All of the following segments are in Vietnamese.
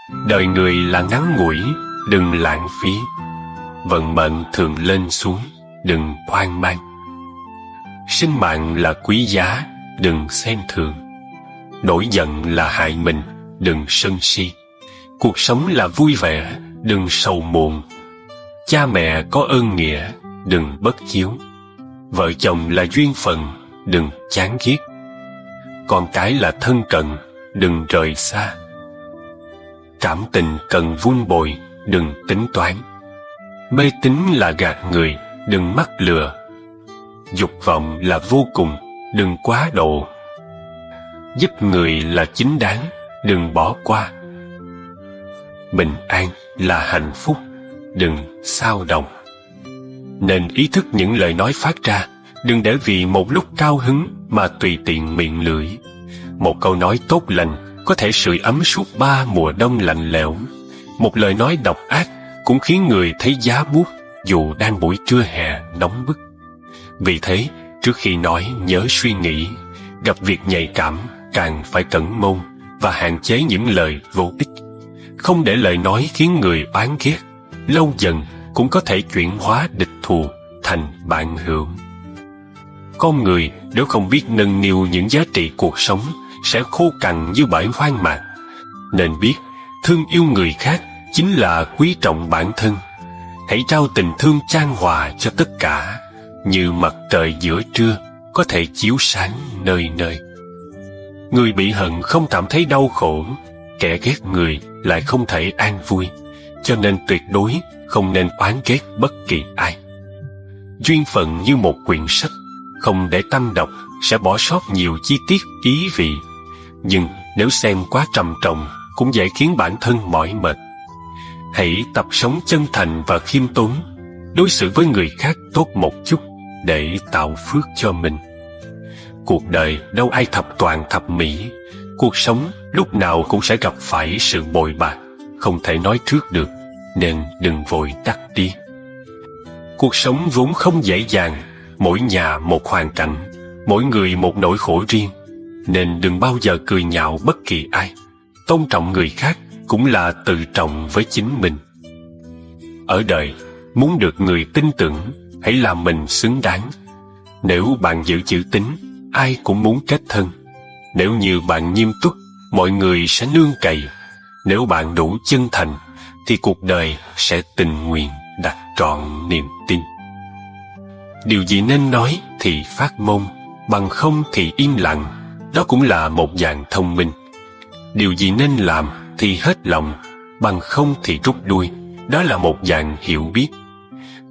Đời người là ngắn ngủi, đừng lãng phí. Vận mệnh thường lên xuống, đừng hoang mang. Sinh mạng là quý giá, đừng xem thường. Nổi giận là hại mình, đừng sân si. Cuộc sống là vui vẻ, đừng sầu muộn. Cha mẹ có ơn nghĩa, đừng bất hiếu. Vợ chồng là duyên phận, đừng chán ghét. Con cái là thân cận, đừng rời xa. Cảm tình cần vun bồi, đừng tính toán. Mê tín là gạt người, đừng mắc lừa. Dục vọng là vô cùng, đừng quá độ. Giúp người là chính đáng, đừng bỏ qua. Bình an là hạnh phúc, đừng xao động. Nên ý thức những lời nói phát ra, đừng để vì một lúc cao hứng mà tùy tiện miệng lưỡi. Một câu nói tốt lành có thể sưởi ấm suốt 3 mùa đông lạnh lẽo. Một lời nói độc ác cũng khiến người thấy giá buốt dù đang buổi trưa hè nóng bức. Vì thế, trước khi nói nhớ suy nghĩ, gặp việc nhạy cảm càng phải cẩn môn và hạn chế những lời vô ích. Không để lời nói khiến người oán ghét, lâu dần cũng có thể chuyển hóa địch thù thành bạn hữu. Con người nếu không biết nâng niu những giá trị cuộc sống sẽ khô cằn như bãi hoang mạc. Nên biết thương yêu người khác chính là quý trọng bản thân. Hãy trao tình thương chan hòa cho tất cả, như mặt trời giữa trưa có thể chiếu sáng nơi nơi. Người bị hận không cảm thấy đau khổ, kẻ ghét người lại không thể an vui. Cho nên tuyệt đối không nên oán ghét bất kỳ ai. Duyên phận như một quyển sách, không để tâm đọc sẽ bỏ sót nhiều chi tiết ý vị. Nhưng nếu xem quá trầm trọng cũng dễ khiến bản thân mỏi mệt. Hãy tập sống chân thành và khiêm tốn, đối xử với người khác tốt một chút để tạo phước cho mình. Cuộc đời đâu ai thập toàn thập mỹ. Cuộc sống lúc nào cũng sẽ gặp phải sự bội bạc, không thể nói trước được, nên đừng vội đắc đi. Cuộc sống vốn không dễ dàng, mỗi nhà một hoàn cảnh, mỗi người một nỗi khổ riêng, nên đừng bao giờ cười nhạo bất kỳ ai. Tôn trọng người khác cũng là tự trọng với chính mình. Ở đời, muốn được người tin tưởng, hãy làm mình xứng đáng. Nếu bạn giữ chữ tín, ai cũng muốn kết thân. Nếu như bạn nghiêm túc, mọi người sẽ nương cậy. Nếu bạn đủ chân thành, thì cuộc đời sẽ tình nguyện đặt trọn niềm tin. Điều gì nên nói thì phát ngôn, bằng không thì im lặng, đó cũng là một dạng thông minh. Điều gì nên làm thì hết lòng, bằng không thì rút đuôi, đó là một dạng hiểu biết.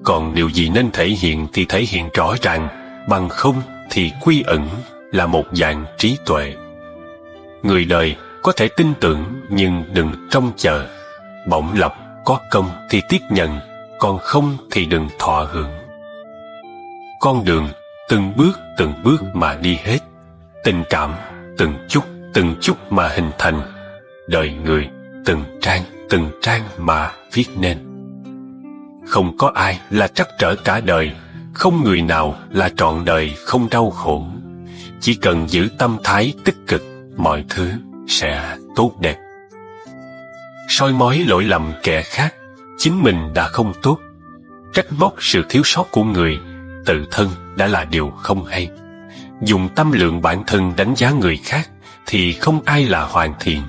Còn điều gì nên thể hiện thì thể hiện rõ ràng, bằng không thì quy ẩn, là một dạng trí tuệ. Người đời có thể tin tưởng nhưng đừng trông chờ. Bổng lộc có công thì tiếp nhận, còn không thì đừng thọ hưởng. Con đường từng bước mà đi hết. Tình cảm từng chút mà hình thành. Đời người từng trang mà viết nên. Không có ai là trắc trở cả đời, không người nào là trọn đời không đau khổ. Chỉ cần giữ tâm thái tích cực, mọi thứ sẽ tốt đẹp. Soi mói lỗi lầm kẻ khác, chính mình đã không tốt. Trách móc sự thiếu sót của người, tự thân đã là điều không hay. Dùng tâm lượng bản thân đánh giá người khác thì không ai là hoàn thiện.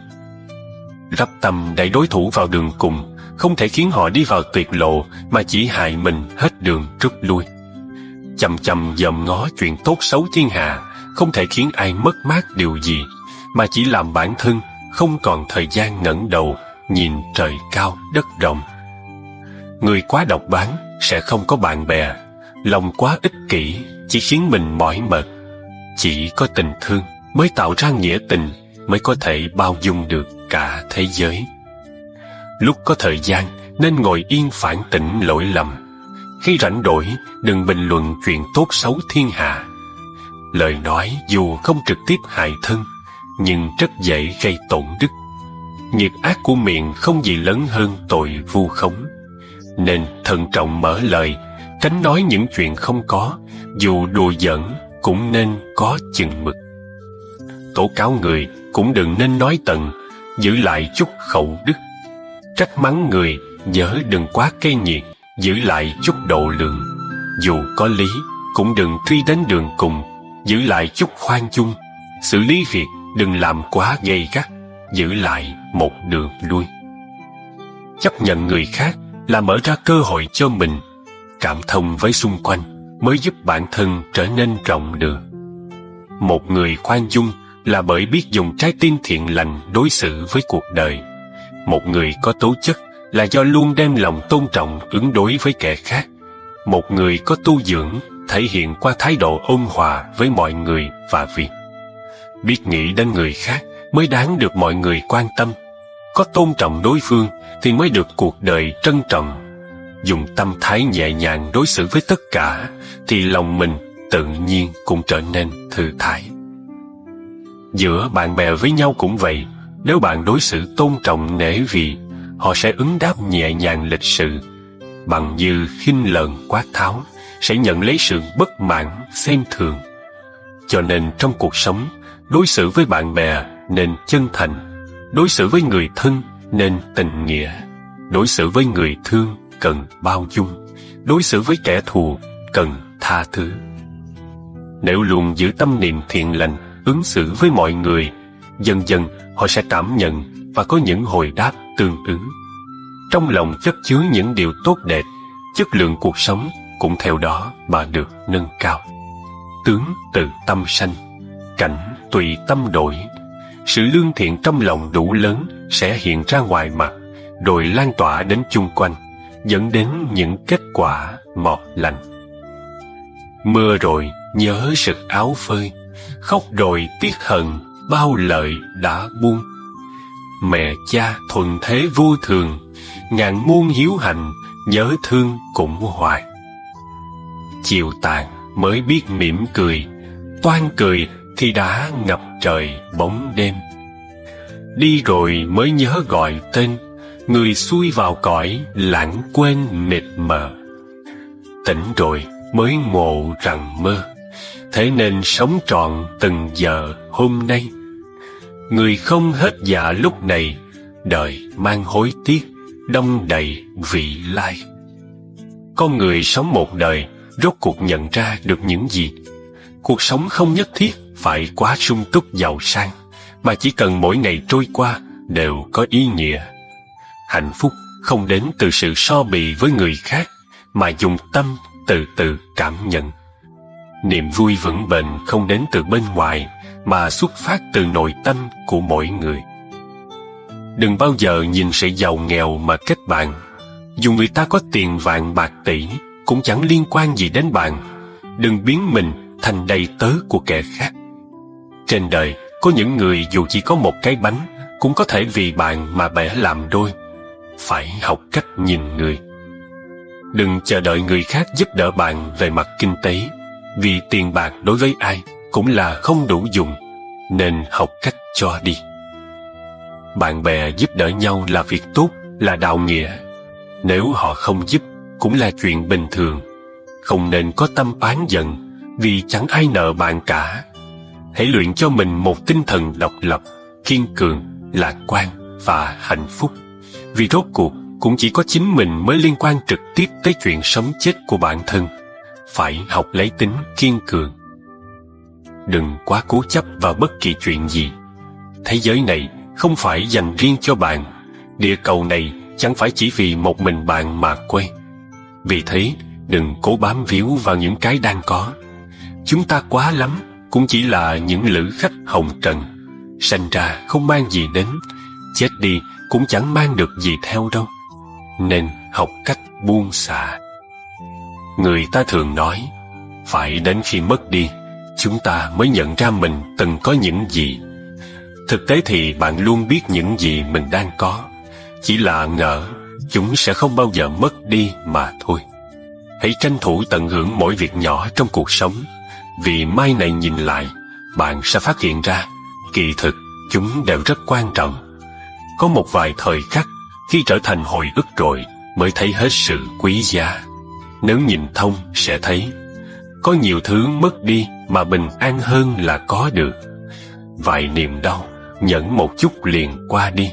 Rắp tâm đẩy đối thủ vào đường cùng không thể khiến họ đi vào tuyệt lộ, mà chỉ hại mình hết đường rút lui. Chằm chằm dòm ngó chuyện tốt xấu thiên hạ không thể khiến ai mất mát điều gì, mà chỉ làm bản thân không còn thời gian ngẩng đầu nhìn trời cao đất rộng. Người quá độc đoán sẽ không có bạn bè, lòng quá ích kỷ chỉ khiến mình mỏi mệt. Chỉ có tình thương mới tạo ra nghĩa tình, mới có thể bao dung được cả thế giới. Lúc có thời gian nên ngồi yên phản tỉnh lỗi lầm. Khi rảnh rỗi đừng bình luận chuyện tốt xấu thiên hạ. Lời nói dù không trực tiếp hại thân, nhưng rất dễ gây tổn đức. Nghiệp ác của miệng không gì lớn hơn tội vu khống. Nên thận trọng mở lời, tránh nói những chuyện không có, dù đùa giỡn cũng nên có chừng mực. Tố cáo người cũng đừng nên nói tận, giữ lại chút khẩu đức Trách mắng người, nhớ đừng quá cay nghiệt, giữ lại chút độ lượng. Dù có lý, cũng đừng truy đến đường cùng, giữ lại chút khoan dung. Xử lý việc, đừng làm quá gay gắt, giữ lại một đường lui. Chấp nhận người khác là mở ra cơ hội cho mình. Cảm thông với xung quanh mới giúp bản thân trở nên rộng được. Một người khoan dung là bởi biết dùng trái tim thiện lành đối xử với cuộc đời. Một người có tố chất là do luôn đem lòng tôn trọng ứng đối với kẻ khác. Một người có tu dưỡng thể hiện qua thái độ ôn hòa với mọi người và việc. Biết nghĩ đến người khác mới đáng được mọi người quan tâm. Có tôn trọng đối phương thì mới được cuộc đời trân trọng. Dùng tâm thái nhẹ nhàng đối xử với tất cả thì lòng mình tự nhiên cũng trở nên thư thái. Giữa bạn bè với nhau cũng vậy. Nếu bạn đối xử tôn trọng nể vì, họ sẽ ứng đáp nhẹ nhàng lịch sự. Bằng như khinh lờn quát tháo, sẽ nhận lấy sự bất mãn xem thường. Cho nên trong cuộc sống, đối xử với bạn bè nên chân thành, đối xử với người thân nên tình nghĩa, đối xử với người thương cần bao dung, đối xử với kẻ thù cần tha thứ. Nếu luôn giữ tâm niệm thiện lành, ứng xử với mọi người, dần dần họ sẽ cảm nhận và có những hồi đáp tương ứng. Trong lòng chất chứa những điều tốt đẹp, chất lượng cuộc sống cũng theo đó mà được nâng cao. Tướng từ tâm sanh, cảnh tùy tâm đổi. Sự lương thiện trong lòng đủ lớn sẽ hiện ra ngoài mặt, rồi lan tỏa đến chung quanh, dẫn đến những kết quả ngọt lành. Mưa rồi nhớ sực áo phơi, khóc rồi tiếc hận, bao lợi đã buông. Mẹ cha thuận thế vô thường, ngàn muôn hiếu hạnh, nhớ thương cũng hoài. Chiều tàn mới biết mỉm cười, toan cười thì đã ngập trời bóng đêm. Đi rồi mới nhớ gọi tên, người xuôi vào cõi lãng quên mịt mờ. Tỉnh rồi mới ngộ rằng mơ, thế nên sống trọn từng giờ hôm nay. Người không hết dạ lúc này, đời mang hối tiếc, đong đầy vị lai. Con người sống một đời, rốt cuộc nhận ra được những gì? Cuộc sống không nhất thiết phải quá sung túc giàu sang, mà chỉ cần mỗi ngày trôi qua đều có ý nghĩa. Hạnh phúc không đến từ sự so bì với người khác, mà dùng tâm từ từ cảm nhận. Niềm vui vững bền không đến từ bên ngoài, mà xuất phát từ nội tâm của mỗi người. Đừng bao giờ nhìn sự giàu nghèo mà kết bạn. Dù người ta có tiền vạn bạc tỷ, cũng chẳng liên quan gì đến bạn. Đừng biến mình thành đầy tớ của kẻ khác. Trên đời, có những người dù chỉ có một cái bánh, cũng có thể vì bạn mà bẻ làm đôi. Phải học cách nhìn người. Đừng chờ đợi người khác giúp đỡ bạn về mặt kinh tế, vì tiền bạc đối với ai cũng là không đủ dùng, nên học cách cho đi. Bạn bè giúp đỡ nhau là việc tốt, là đạo nghĩa. Nếu họ không giúp, cũng là chuyện bình thường. Không nên có tâm oán giận, vì chẳng ai nợ bạn cả. Hãy luyện cho mình một tinh thần độc lập, kiên cường, lạc quan và hạnh phúc. Vì rốt cuộc cũng chỉ có chính mình mới liên quan trực tiếp tới chuyện sống chết của bản thân. Phải học lấy tính kiên cường. Đừng quá cố chấp vào bất kỳ chuyện gì. Thế giới này không phải dành riêng cho bạn. Địa cầu này chẳng phải chỉ vì một mình bạn mà quay. Vì thế, đừng cố bám víu vào những cái đang có. Chúng ta quá lắm cũng chỉ là những lữ khách hồng trần. Sanh ra không mang gì đến, chết đi cũng chẳng mang được gì theo đâu. Nên học cách buông xả. Người ta thường nói, phải đến khi mất đi, chúng ta mới nhận ra mình từng có những gì. Thực tế thì bạn luôn biết những gì mình đang có, chỉ là ngờ chúng sẽ không bao giờ mất đi mà thôi. Hãy tranh thủ tận hưởng mỗi việc nhỏ trong cuộc sống, vì mai này nhìn lại, bạn sẽ phát hiện ra, kỳ thực chúng đều rất quan trọng. Có một vài thời khắc, khi trở thành hồi ức rồi, mới thấy hết sự quý giá. Nếu nhìn thông sẽ thấy, có nhiều thứ mất đi mà bình an hơn là có được. Vài niềm đau, nhẫn một chút liền qua đi.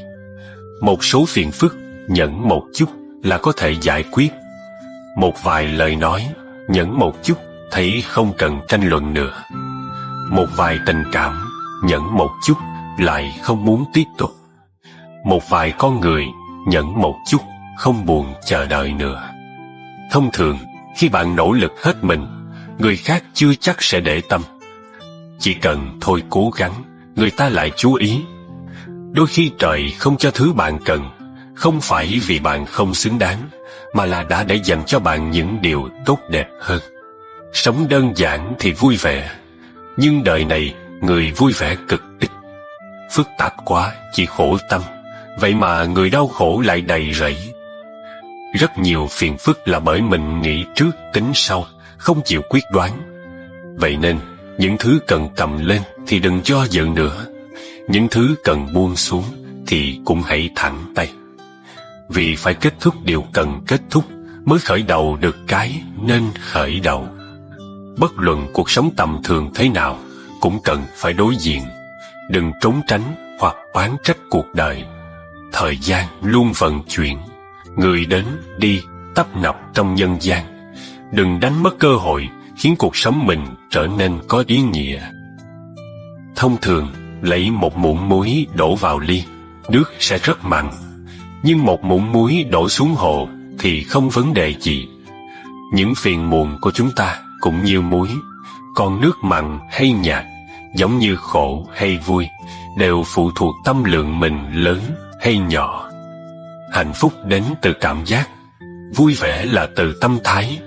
Một số phiền phức, nhẫn một chút là có thể giải quyết. Một vài lời nói, nhẫn một chút thấy không cần tranh luận nữa. Một vài tình cảm, nhẫn một chút lại không muốn tiếp tục. Một vài con người, nhẫn một chút không buồn chờ đợi nữa. Thông thường, khi bạn nỗ lực hết mình, người khác chưa chắc sẽ để tâm. Chỉ cần thôi cố gắng, người ta lại chú ý. Đôi khi trời không cho thứ bạn cần, không phải vì bạn không xứng đáng, mà là đã để dành cho bạn những điều tốt đẹp hơn. Sống đơn giản thì vui vẻ, nhưng đời này người vui vẻ cực ít. Phức tạp quá chỉ khổ tâm, vậy mà người đau khổ lại đầy rẫy. Rất nhiều phiền phức là bởi mình nghĩ trước tính sau, không chịu quyết đoán. Vậy nên, những thứ cần cầm lên thì đừng do dự nữa. Những thứ cần buông xuống thì cũng hãy thẳng tay. Vì phải kết thúc điều cần kết thúc mới khởi đầu được cái nên khởi đầu. Bất luận cuộc sống tầm thường thế nào, cũng cần phải đối diện. Đừng trốn tránh hoặc oán trách cuộc đời. Thời gian luôn vận chuyển, người đến đi tấp nập trong nhân gian. Đừng đánh mất cơ hội khiến cuộc sống mình trở nên có ý nghĩa. Thông thường, lấy một muỗng muối đổ vào ly, nước sẽ rất mặn. Nhưng một muỗng muối đổ xuống hồ thì không vấn đề gì. Những phiền muộn của chúng ta cũng như muối, còn nước mặn hay nhạt, giống như khổ hay vui, đều phụ thuộc tâm lượng mình lớn hay nhỏ. Hạnh phúc đến từ cảm giác, vui vẻ là từ tâm thái,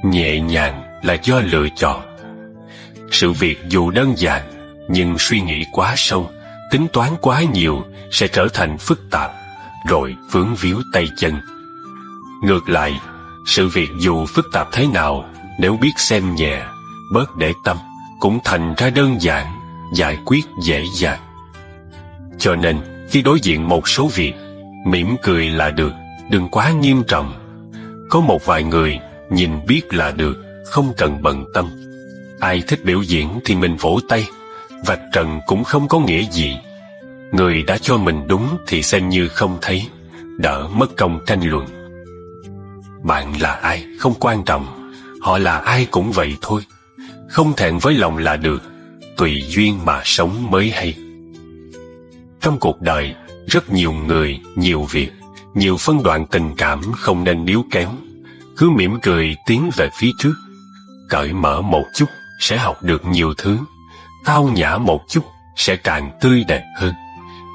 nhẹ nhàng là do lựa chọn. Sự việc dù đơn giản, nhưng suy nghĩ quá sâu, tính toán quá nhiều sẽ trở thành phức tạp, rồi vướng víu tay chân. Ngược lại, sự việc dù phức tạp thế nào, nếu biết xem nhẹ, bớt để tâm, cũng thành ra đơn giản, giải quyết dễ dàng. Cho nên, khi đối diện một số việc, mỉm cười là được, đừng quá nghiêm trọng. Có một vài người, nhìn biết là được, không cần bận tâm. Ai thích biểu diễn thì mình vỗ tay, vạch trần cũng không có nghĩa gì. Người đã cho mình đúng thì xem như không thấy, đỡ mất công tranh luận. Bạn là ai không quan trọng, họ là ai cũng vậy thôi. Không thẹn với lòng là được, tùy duyên mà sống mới hay. Trong cuộc đời, rất nhiều người, nhiều việc, nhiều phân đoạn tình cảm không nên níu kéo. Cứ mỉm cười tiến về phía trước. Cởi mở một chút sẽ học được nhiều thứ. Tao nhã một chút sẽ càng tươi đẹp hơn.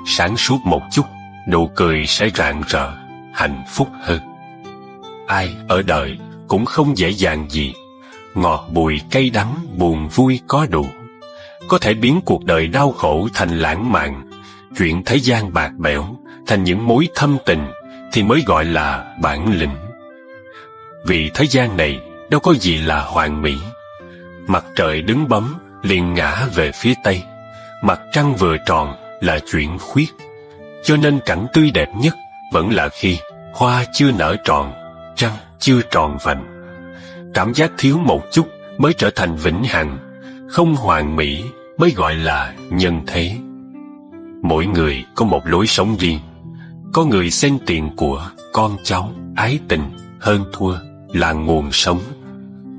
Sáng suốt một chút, nụ cười sẽ rạng rỡ, hạnh phúc hơn. Ai ở đời cũng không dễ dàng gì. Ngọt bùi cay đắng, buồn vui có đủ. Có thể biến cuộc đời đau khổ thành lãng mạn, chuyện thế gian bạc bẽo thành những mối thâm tình thì mới gọi là bản lĩnh. Vì thế gian này đâu có gì là hoàn mỹ. Mặt trời đứng bóng liền ngã về phía tây, mặt trăng vừa tròn là chuyện khuyết. Cho nên cảnh tươi đẹp nhất vẫn là khi hoa chưa nở tròn, trăng chưa tròn vành. Cảm giác thiếu một chút mới trở thành vĩnh hằng, không hoàn mỹ mới gọi là nhân thế. Mỗi người có một lối sống riêng. Có người xem tiền của, con cháu, ái tình, hơn thua là nguồn sống.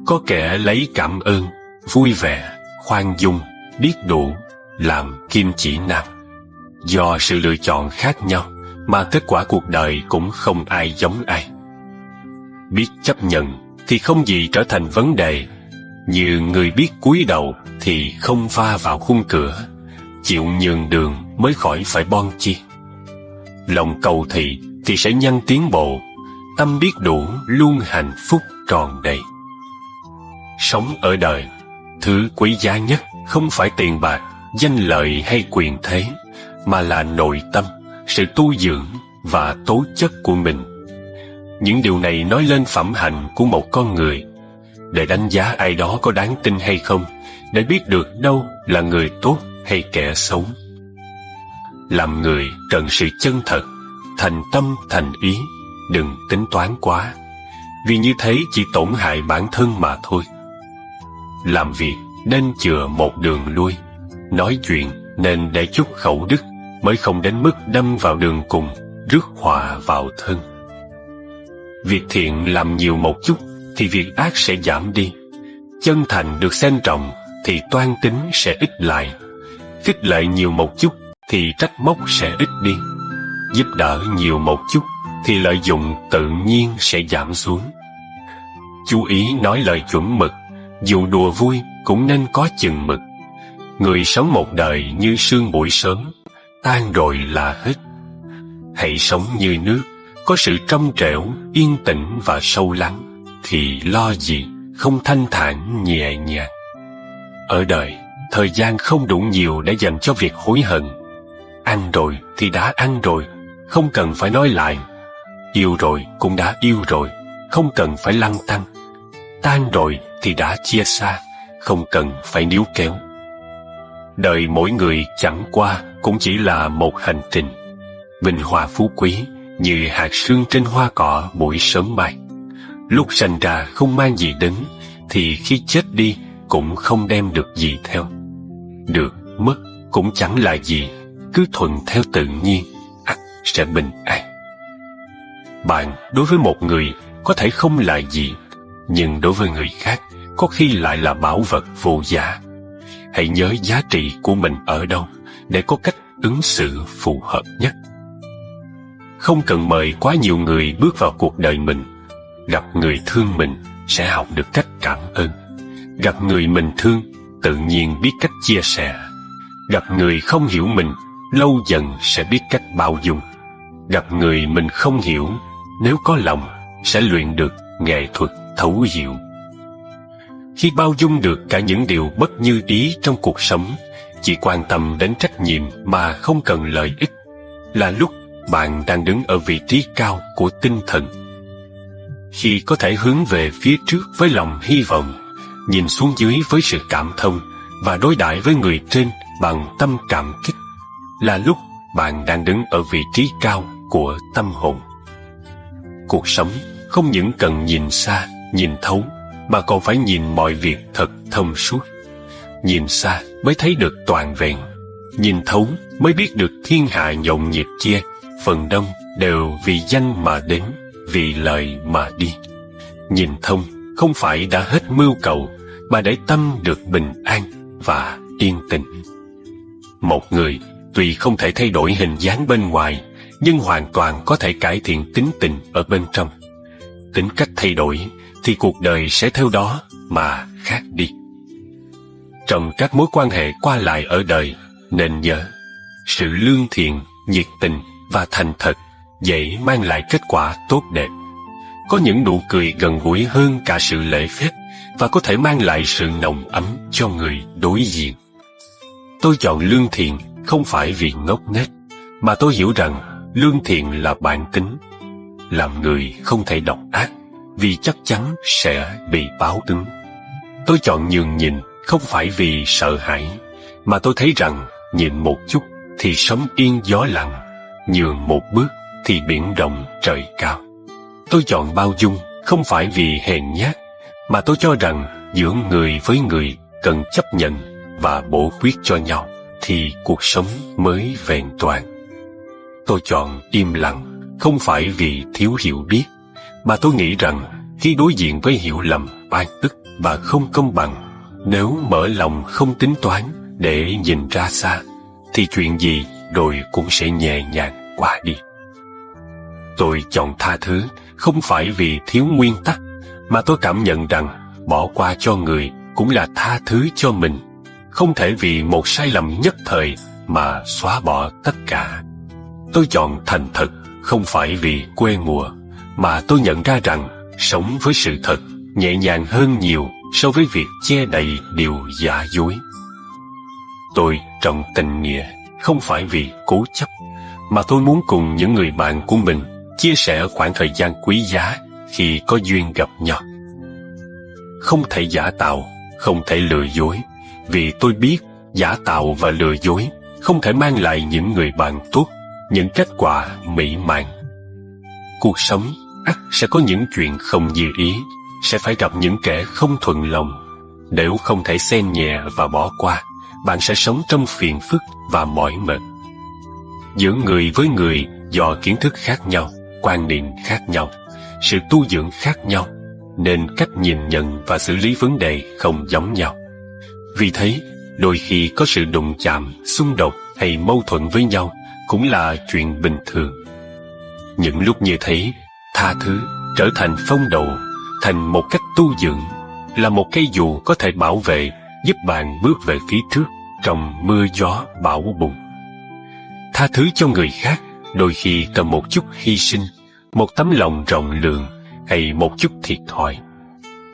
Có kẻ lấy cảm ơn, vui vẻ, khoan dung, biết đủ làm kim chỉ nam. Do sự lựa chọn khác nhau mà kết quả cuộc đời cũng không ai giống ai. Biết chấp nhận thì không gì trở thành vấn đề. Như người biết cúi đầu thì không va vào khung cửa, chịu nhường đường mới khỏi phải bon chia. Lòng cầu thị thì sẽ nhanh tiến bộ, tâm biết đủ luôn hạnh phúc tròn đầy. Sống ở đời, thứ quý giá nhất không phải tiền bạc, danh lợi hay quyền thế, mà là nội tâm, sự tu dưỡng và tố chất của mình. Những điều này nói lên phẩm hạnh của một con người. Để đánh giá ai đó có đáng tin hay không, để biết được đâu là người tốt hay kẻ xấu. Làm người cần sự chân thật, thành tâm thành ý, đừng tính toán quá, vì như thế chỉ tổn hại bản thân mà thôi. Làm việc nên chừa một đường lui, nói chuyện nên để chút khẩu đức, mới không đến mức đâm vào đường cùng, rước họa vào thân. Việc thiện làm nhiều một chút thì việc ác sẽ giảm đi. Chân thành được xem trọng thì toan tính sẽ ít lại. Khích lệ nhiều một chút thì trách móc sẽ ít đi. Giúp đỡ nhiều một chút thì lợi dụng tự nhiên sẽ giảm xuống. Chú ý nói lời chuẩn mực, dù đùa vui cũng nên có chừng mực. Người sống một đời như sương buổi sớm, tan rồi là hết. Hãy sống như nước, có sự trong trẻo, yên tĩnh và sâu lắng, thì lo gì không thanh thản nhẹ nhàng. Ở đời, thời gian không đủ nhiều để dành cho việc hối hận. Ăn rồi thì đã ăn rồi, không cần phải nói lại. Yêu rồi cũng đã yêu rồi, không cần phải lăn tăn. Tan rồi thì đã chia xa, không cần phải níu kéo. Đời mỗi người chẳng qua cũng chỉ là một hành trình. Vinh hoa phú quý như hạt sương trên hoa cỏ buổi sớm mai. Lúc sanh ra không mang gì đến, thì khi chết đi cũng không đem được gì theo. Được, mất cũng chẳng là gì, cứ thuận theo tự nhiên, ắt sẽ bình an. Bạn đối với một người có thể không là gì, nhưng đối với người khác có khi lại là bảo vật vô giá. Hãy nhớ giá trị của mình ở đâu để có cách ứng xử phù hợp nhất. Không cần mời quá nhiều người bước vào cuộc đời mình. Gặp người thương mình sẽ học được cách cảm ơn. Gặp người mình thương, tự nhiên biết cách chia sẻ. Gặp người không hiểu mình, lâu dần sẽ biết cách bao dung. Gặp người mình không hiểu, nếu có lòng, sẽ luyện được nghệ thuật thấu hiểu. Khi bao dung được cả những điều bất như ý trong cuộc sống, chỉ quan tâm đến trách nhiệm mà không cần lợi ích, là lúc bạn đang đứng ở vị trí cao của tinh thần. Khi có thể hướng về phía trước với lòng hy vọng, nhìn xuống dưới với sự cảm thông và đối đãi với người trên bằng tâm cảm kích, là lúc bạn đang đứng ở vị trí cao của tâm hồn. Cuộc sống không những cần nhìn xa, nhìn thấu, mà còn phải nhìn mọi việc thật thông suốt. Nhìn xa mới thấy được toàn vẹn, nhìn thấu mới biết được thiên hạ nhộn nhịp kia, phần đông đều vì danh mà đến, vì lợi mà đi. Nhìn thông không phải đã hết mưu cầu, mà để tâm được bình an và yên tĩnh. Một người tuy không thể thay đổi hình dáng bên ngoài, nhưng hoàn toàn có thể cải thiện tính tình ở bên trong. Tính cách thay đổi thì cuộc đời sẽ theo đó mà khác đi. Trong các mối quan hệ qua lại ở đời, nên nhớ, sự lương thiện, nhiệt tình và thành thật dễ mang lại kết quả tốt đẹp. Có những nụ cười gần gũi hơn cả sự lễ phép và có thể mang lại sự nồng ấm cho người đối diện. Tôi chọn lương thiện không phải vì ngốc nghếch, mà tôi hiểu rằng lương thiện là bản tính. Làm người không thể độc ác, vì chắc chắn sẽ bị báo ứng. Tôi chọn nhường nhịn không phải vì sợ hãi, mà tôi thấy rằng nhịn một chút thì sóng yên gió lặng, nhường một bước thì biển rộng trời cao. Tôi chọn bao dung không phải vì hèn nhát, mà tôi cho rằng giữa người với người cần chấp nhận và bổ khuyết cho nhau thì cuộc sống mới vẹn toàn. Tôi chọn im lặng không phải vì thiếu hiểu biết, mà tôi nghĩ rằng khi đối diện với hiểu lầm, oan ức và không công bằng, nếu mở lòng không tính toán để nhìn ra xa, thì chuyện gì rồi cũng sẽ nhẹ nhàng qua đi. Tôi chọn tha thứ không phải vì thiếu nguyên tắc, mà tôi cảm nhận rằng bỏ qua cho người cũng là tha thứ cho mình. Không thể vì một sai lầm nhất thời mà xóa bỏ tất cả. Tôi chọn thành thật không phải vì quê mùa, mà tôi nhận ra rằng sống với sự thật nhẹ nhàng hơn nhiều so với việc che đậy điều giả dối. Tôi trọng tình nghĩa không phải vì cố chấp, mà tôi muốn cùng những người bạn của mình chia sẻ khoảng thời gian quý giá khi có duyên gặp nhau. Không thể giả tạo, không thể lừa dối, vì tôi biết giả tạo và lừa dối không thể mang lại những người bạn tốt, những kết quả mỹ mãn. Cuộc sống ắt sẽ có những chuyện không như ý, sẽ phải gặp những kẻ không thuận lòng. Nếu không thể xem nhẹ và bỏ qua, bạn sẽ sống trong phiền phức và mỏi mệt. Giữa người với người do kiến thức khác nhau, quan niệm khác nhau, sự tu dưỡng khác nhau, nên cách nhìn nhận và xử lý vấn đề không giống nhau. Vì thế, đôi khi có sự đụng chạm, xung đột hay mâu thuẫn với nhau cũng là chuyện bình thường. Những lúc như thế, tha thứ trở thành phong độ, thành một cách tu dưỡng, là một cây dù có thể bảo vệ, giúp bạn bước về phía trước trong mưa gió bão bùng. Tha thứ cho người khác đôi khi cần một chút hy sinh, một tấm lòng rộng lượng hay một chút thiệt thòi.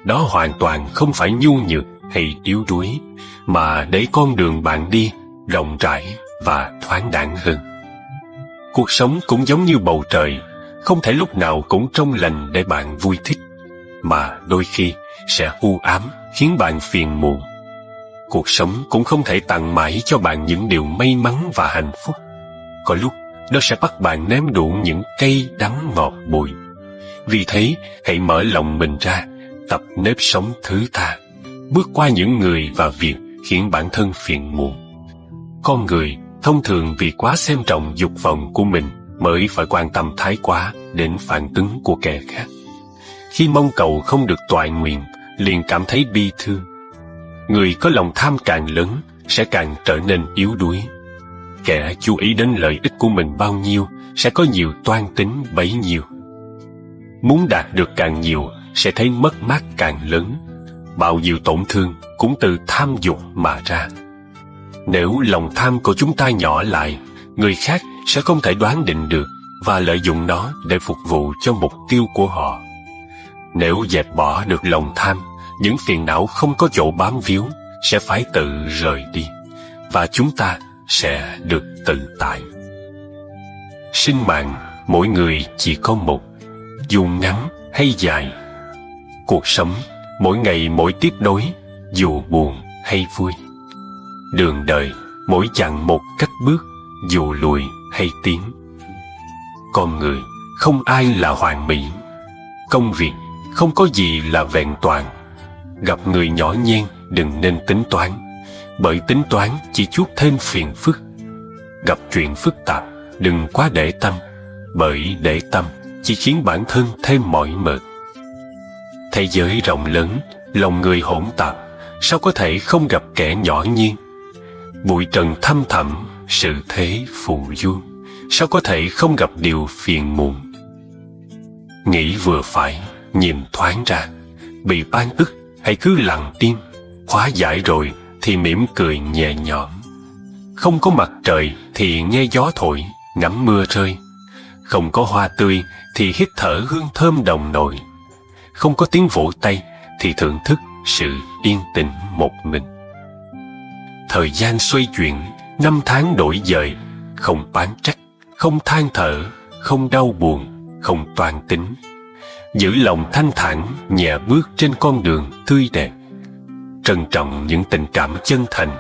Đó hoàn toàn không phải nhu nhược hay yếu đuối, mà để con đường bạn đi rộng rãi và thoáng đãng hơn. Cuộc sống cũng giống như bầu trời, không thể lúc nào cũng trong lành để bạn vui thích, mà đôi khi sẽ u ám khiến bạn phiền muộn. Cuộc sống cũng không thể tặng mãi cho bạn những điều may mắn và hạnh phúc. Có lúc nó sẽ bắt bạn nếm đủ những cay đắng ngọt bùi. Vì thế, hãy mở lòng mình ra, tập nếp sống thứ tha, bước qua những người và việc khiến bản thân phiền muộn. Con người thông thường vì quá xem trọng dục vọng của mình mới phải quan tâm thái quá đến phản ứng của kẻ khác. Khi mong cầu không được toại nguyện, liền cảm thấy bi thương. Người có lòng tham càng lớn sẽ càng trở nên yếu đuối. Kẻ chú ý đến lợi ích của mình bao nhiêu sẽ có nhiều toan tính bấy nhiêu. Muốn đạt được càng nhiều sẽ thấy mất mát càng lớn. Bao nhiêu tổn thương cũng từ tham dục mà ra. Nếu lòng tham của chúng ta nhỏ lại, người khác sẽ không thể đoán định được và lợi dụng nó để phục vụ cho mục tiêu của họ. Nếu dẹp bỏ được lòng tham, những phiền não không có chỗ bám víu sẽ phải tự rời đi, và chúng ta sẽ được tự tại. Sinh mạng mỗi người chỉ có một, dù ngắn hay dài. Cuộc sống mỗi ngày mỗi tiếp nối, dù buồn hay vui. Đường đời mỗi chặng một cách bước, dù lùi hay tiến. Con người không ai là hoàn mỹ. Công việc không có gì là vẹn toàn. Gặp người nhỏ nhen đừng nên tính toán, bởi tính toán chỉ chuốc thêm phiền phức. Gặp chuyện phức tạp đừng quá để tâm, bởi để tâm chỉ khiến bản thân thêm mỏi mệt. Thế giới rộng lớn, lòng người hỗn tạp, sao có thể không gặp kẻ nhỏ nhen? Bụi trần thăm thẳm, sự thế phù du, sao có thể không gặp điều phiền muộn? Nghĩ vừa phải, nhìn thoáng ra. Bị ban ức hãy cứ lặng im, hóa giải rồi thì mỉm cười nhẹ nhõm. Không có mặt trời thì nghe gió thổi, ngắm mưa rơi. Không có hoa tươi thì hít thở hương thơm đồng nội. Không có tiếng vỗ tay thì thưởng thức sự yên tĩnh một mình. Thời gian xoay chuyển, năm tháng đổi dời, không oán trách, không than thở, không đau buồn, không toan tính. Giữ lòng thanh thản, nhẹ bước trên con đường tươi đẹp. Trân trọng những tình cảm chân thành,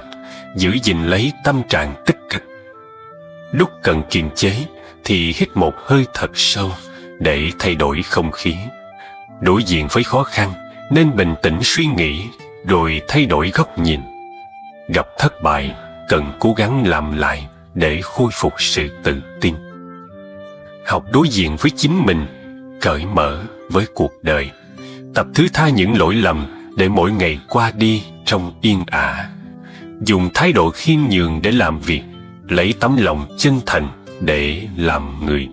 giữ gìn lấy tâm trạng tích cực. Lúc cần kiềm chế thì hít một hơi thật sâu để thay đổi không khí. Đối diện với khó khăn nên bình tĩnh suy nghĩ rồi thay đổi góc nhìn. Gặp thất bại cần cố gắng làm lại để khôi phục sự tự tin. Học đối diện với chính mình, cởi mở với cuộc đời. Tập thứ tha những lỗi lầm để mỗi ngày qua đi trong yên ả. Dùng thái độ khiêm nhường để làm việc, lấy tấm lòng chân thành để làm người.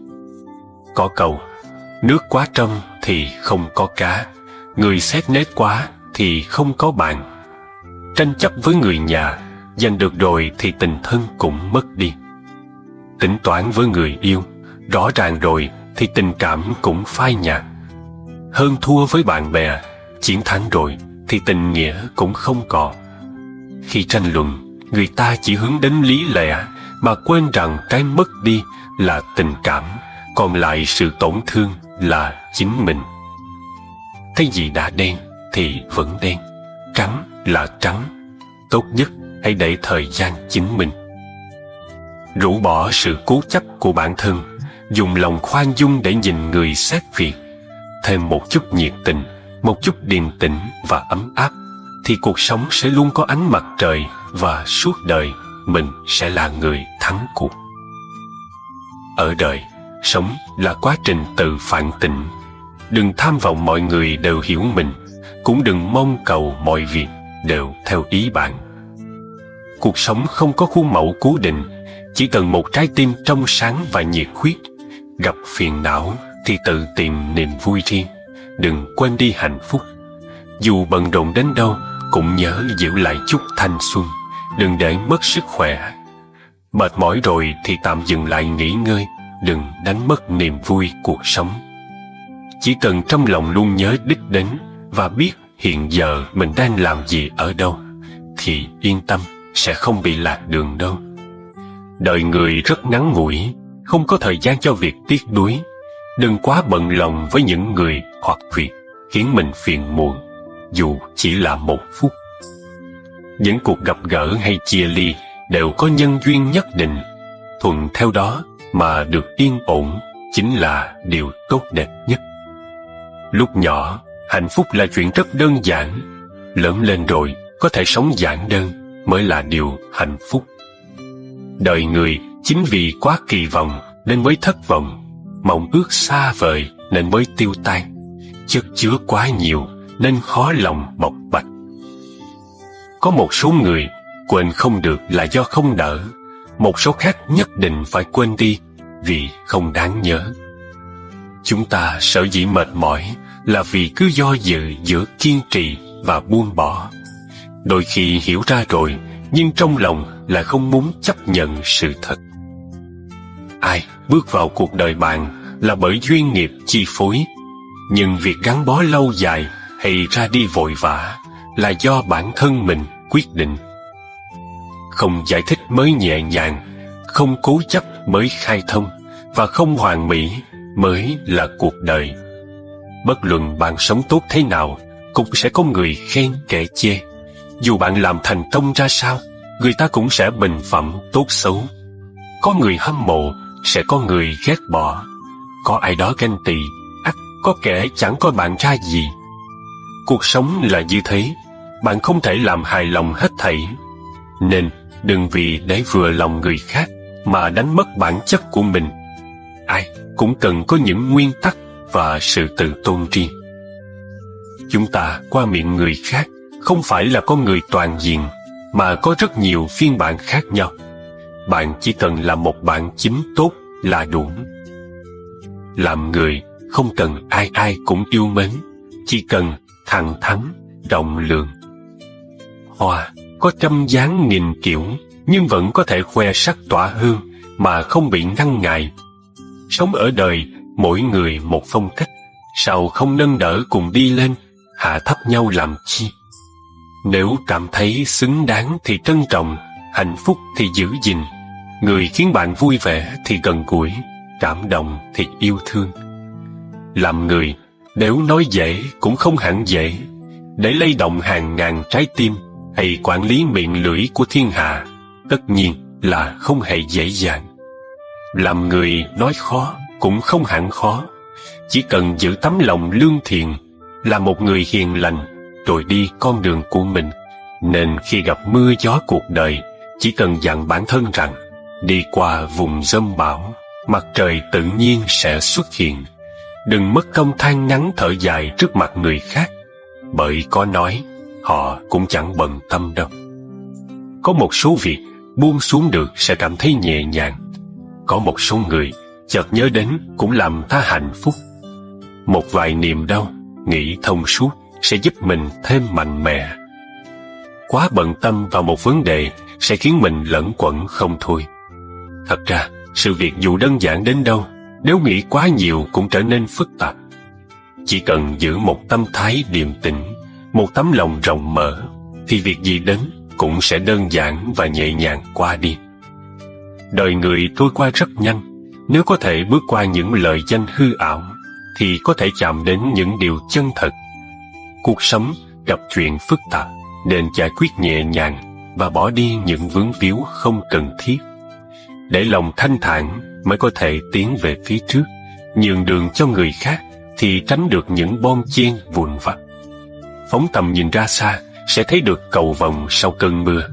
Có câu, nước quá trong thì không có cá, người xét nét quá thì không có bạn. Tranh chấp với người nhà, giành được rồi thì tình thân cũng mất đi. Tính toán với người yêu, rõ ràng rồi thì tình cảm cũng phai nhạt. Hơn thua với bạn bè, chiến thắng rồi thì tình nghĩa cũng không còn. Khi tranh luận, người ta chỉ hướng đến lý lẽ mà quên rằng cái mất đi là tình cảm, còn lại sự tổn thương là chính mình. Thấy gì đã đen thì vẫn đen, trắng là trắng. Tốt nhất hãy để thời gian chứng minh. Rũ bỏ sự cố chấp của bản thân, dùng lòng khoan dung để nhìn người xét việc. Thêm một chút nhiệt tình, một chút điềm tĩnh và ấm áp, thì cuộc sống sẽ luôn có ánh mặt trời và suốt đời mình sẽ là người thắng cuộc. Ở đời, Sống là quá trình tự phản tỉnh. Đừng tham vọng mọi người đều hiểu mình, cũng đừng mong cầu mọi việc đều theo ý bạn. Cuộc sống không có khuôn mẫu cố định, chỉ cần một trái tim trong sáng và nhiệt huyết. Gặp phiền não thì tự tìm niềm vui riêng, đừng quên đi hạnh phúc. Dù bận rộn đến đâu, cũng nhớ giữ lại chút thanh xuân, đừng để mất sức khỏe. Mệt mỏi rồi thì tạm dừng lại nghỉ ngơi, đừng đánh mất niềm vui cuộc sống. Chỉ cần trong lòng luôn nhớ đích đến và biết hiện giờ mình đang làm gì ở đâu, thì yên tâm, sẽ không bị lạc đường đâu. Đời người rất ngắn ngủi, không có thời gian cho việc tiếc nuối. Đừng quá bận lòng với những người hoặc việc khiến mình phiền muộn, dù chỉ là 1 phút. Những cuộc gặp gỡ hay chia ly đều có nhân duyên nhất định. Thuận theo đó mà được yên ổn chính là điều tốt đẹp nhất. Lúc nhỏ, hạnh phúc là chuyện rất đơn giản. Lớn lên rồi, có thể sống giản đơn mới là điều hạnh phúc. Đời người chính vì quá kỳ vọng nên mới thất vọng, mộng ước xa vời nên mới tiêu tan, chất chứa quá nhiều nên khó lòng bộc bạch. Có một số người quên không được là do không nỡ, một số khác nhất định phải quên đi vì không đáng nhớ. Chúng ta sở dĩ mệt mỏi là vì cứ do dự giữa kiên trì và buông bỏ. Đôi khi hiểu ra rồi, nhưng trong lòng là không muốn chấp nhận sự thật. Ai bước vào cuộc đời bạn là bởi duyên nghiệp chi phối, nhưng việc gắn bó lâu dài hay ra đi vội vã là do bản thân mình quyết định. Không giải thích mới nhẹ nhàng, không cố chấp mới khai thông, và không hoàn mỹ mới là cuộc đời. Bất luận bạn sống tốt thế nào, cũng sẽ có người khen kẻ chê. Dù bạn làm thành công ra sao, người ta cũng sẽ bình phẩm tốt xấu. Có người hâm mộ, sẽ có người ghét bỏ. Có ai đó ganh tị, ắt có kẻ chẳng coi bạn ra gì. Cuộc sống là như thế, bạn không thể làm hài lòng hết thảy. Nên đừng vì để vừa lòng người khác mà đánh mất bản chất của mình. Ai cũng cần có những nguyên tắc và sự tự tôn riêng. Chúng ta qua miệng người khác không phải là con người toàn diện, mà có rất nhiều phiên bản khác nhau. Bạn chỉ cần là một bản chính tốt là đủ. Làm người không cần ai ai cũng yêu mến, chỉ cần thẳng thắn, rộng lượng. Hoa có trăm dáng nghìn kiểu, nhưng vẫn có thể khoe sắc tỏa hương mà không bị ngăn ngại. Sống ở đời, mỗi người một phong cách, sao không nâng đỡ cùng đi lên, hạ thấp nhau làm chi? Nếu cảm thấy xứng đáng thì trân trọng, hạnh phúc thì giữ gìn. Người khiến bạn vui vẻ thì gần gũi, cảm động thì yêu thương. Làm người, nếu nói dễ cũng không hẳn dễ. Để lay động hàng ngàn trái tim hay quản lý miệng lưỡi của thiên hạ, tất nhiên là không hề dễ dàng. Làm người nói khó cũng không hẳn khó. Chỉ cần giữ tấm lòng lương thiện, là một người hiền lành, rồi đi con đường của mình. Nên khi gặp mưa gió cuộc đời, chỉ cần dặn bản thân rằng đi qua vùng dông bão, mặt trời tự nhiên sẽ xuất hiện. Đừng mất công than ngắn thở dài trước mặt người khác, bởi có nói họ cũng chẳng bận tâm đâu. Có một số việc buông xuống được sẽ cảm thấy nhẹ nhàng. Có một số người chợt nhớ đến cũng làm ta hạnh phúc. Một vài niềm đau nghĩ thông suốt sẽ giúp mình thêm mạnh mẽ. Quá bận tâm vào một vấn đề sẽ khiến mình lẫn quẩn không thôi. Thật ra, sự việc dù đơn giản đến đâu, nếu nghĩ quá nhiều cũng trở nên phức tạp. Chỉ cần giữ một tâm thái điềm tĩnh, một tấm lòng rộng mở, thì việc gì đến cũng sẽ đơn giản và nhẹ nhàng qua đi. Đời người trôi qua rất nhanh, nếu có thể bước qua những lời danh hư ảo, thì có thể chạm đến những điều chân thật. Cuộc sống gặp chuyện phức tạp, nên giải quyết nhẹ nhàng và bỏ đi những vướng víu không cần thiết. Để lòng thanh thản mới có thể tiến về phía trước, nhường đường cho người khác thì tránh được những bon chen vụn vặt. Phóng tầm nhìn ra xa sẽ thấy được cầu vồng sau cơn mưa.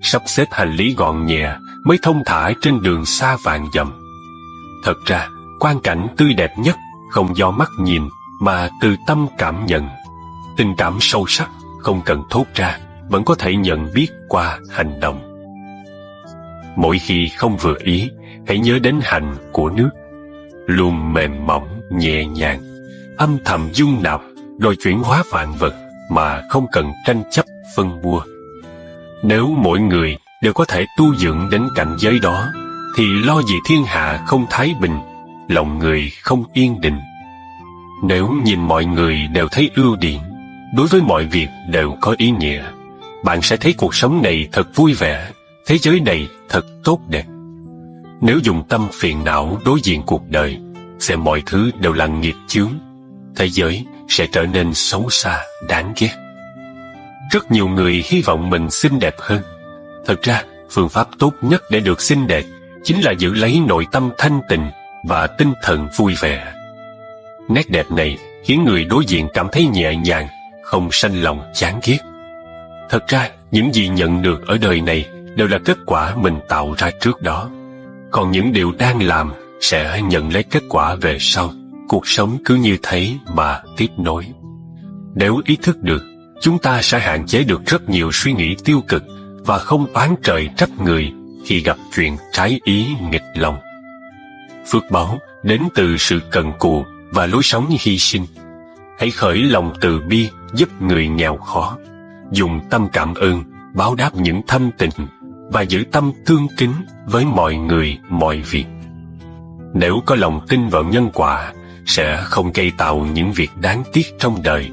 Sắp xếp hành lý gọn nhẹ mới thông thả trên đường xa vạn dặm. Thật ra, quang cảnh tươi đẹp nhất không do mắt nhìn mà từ tâm cảm nhận. Tình cảm sâu sắc không cần thốt ra, vẫn có thể nhận biết qua hành động. Mỗi khi không vừa ý, hãy nhớ đến hành của nước, luôn mềm mỏng, nhẹ nhàng, âm thầm dung nạp rồi chuyển hóa vạn vật mà không cần tranh chấp phân bua. Nếu mỗi người đều có thể tu dưỡng đến cảnh giới đó, thì lo gì thiên hạ không thái bình, lòng người không yên định. Nếu nhìn mọi người đều thấy ưu điểm, đối với mọi việc đều có ý nghĩa, bạn sẽ thấy cuộc sống này thật vui vẻ, thế giới này thật tốt đẹp. Nếu dùng tâm phiền não đối diện cuộc đời, xem mọi thứ đều là nghiệp chướng, thế giới sẽ trở nên xấu xa, đáng ghét. Rất nhiều người hy vọng mình xinh đẹp hơn. Thật ra, phương pháp tốt nhất để được xinh đẹp chính là giữ lấy nội tâm thanh tịnh và tinh thần vui vẻ. Nét đẹp này khiến người đối diện cảm thấy nhẹ nhàng, không sanh lòng chán ghét. Thật ra, những gì nhận được ở đời này đều là kết quả mình tạo ra trước đó. Còn những điều đang làm sẽ nhận lấy kết quả về sau. Cuộc sống cứ như thế mà tiếp nối. Nếu ý thức được, chúng ta sẽ hạn chế được rất nhiều suy nghĩ tiêu cực và không oán trời trách người khi gặp chuyện trái ý nghịch lòng. Phước báo đến từ sự cần cù và lối sống hy sinh. Hãy khởi lòng từ bi giúp người nghèo khó, dùng tâm cảm ơn báo đáp những thâm tình và giữ tâm thương kính với mọi người mọi việc. Nếu có lòng tin vào nhân quả, sẽ không gây tạo những việc đáng tiếc trong đời.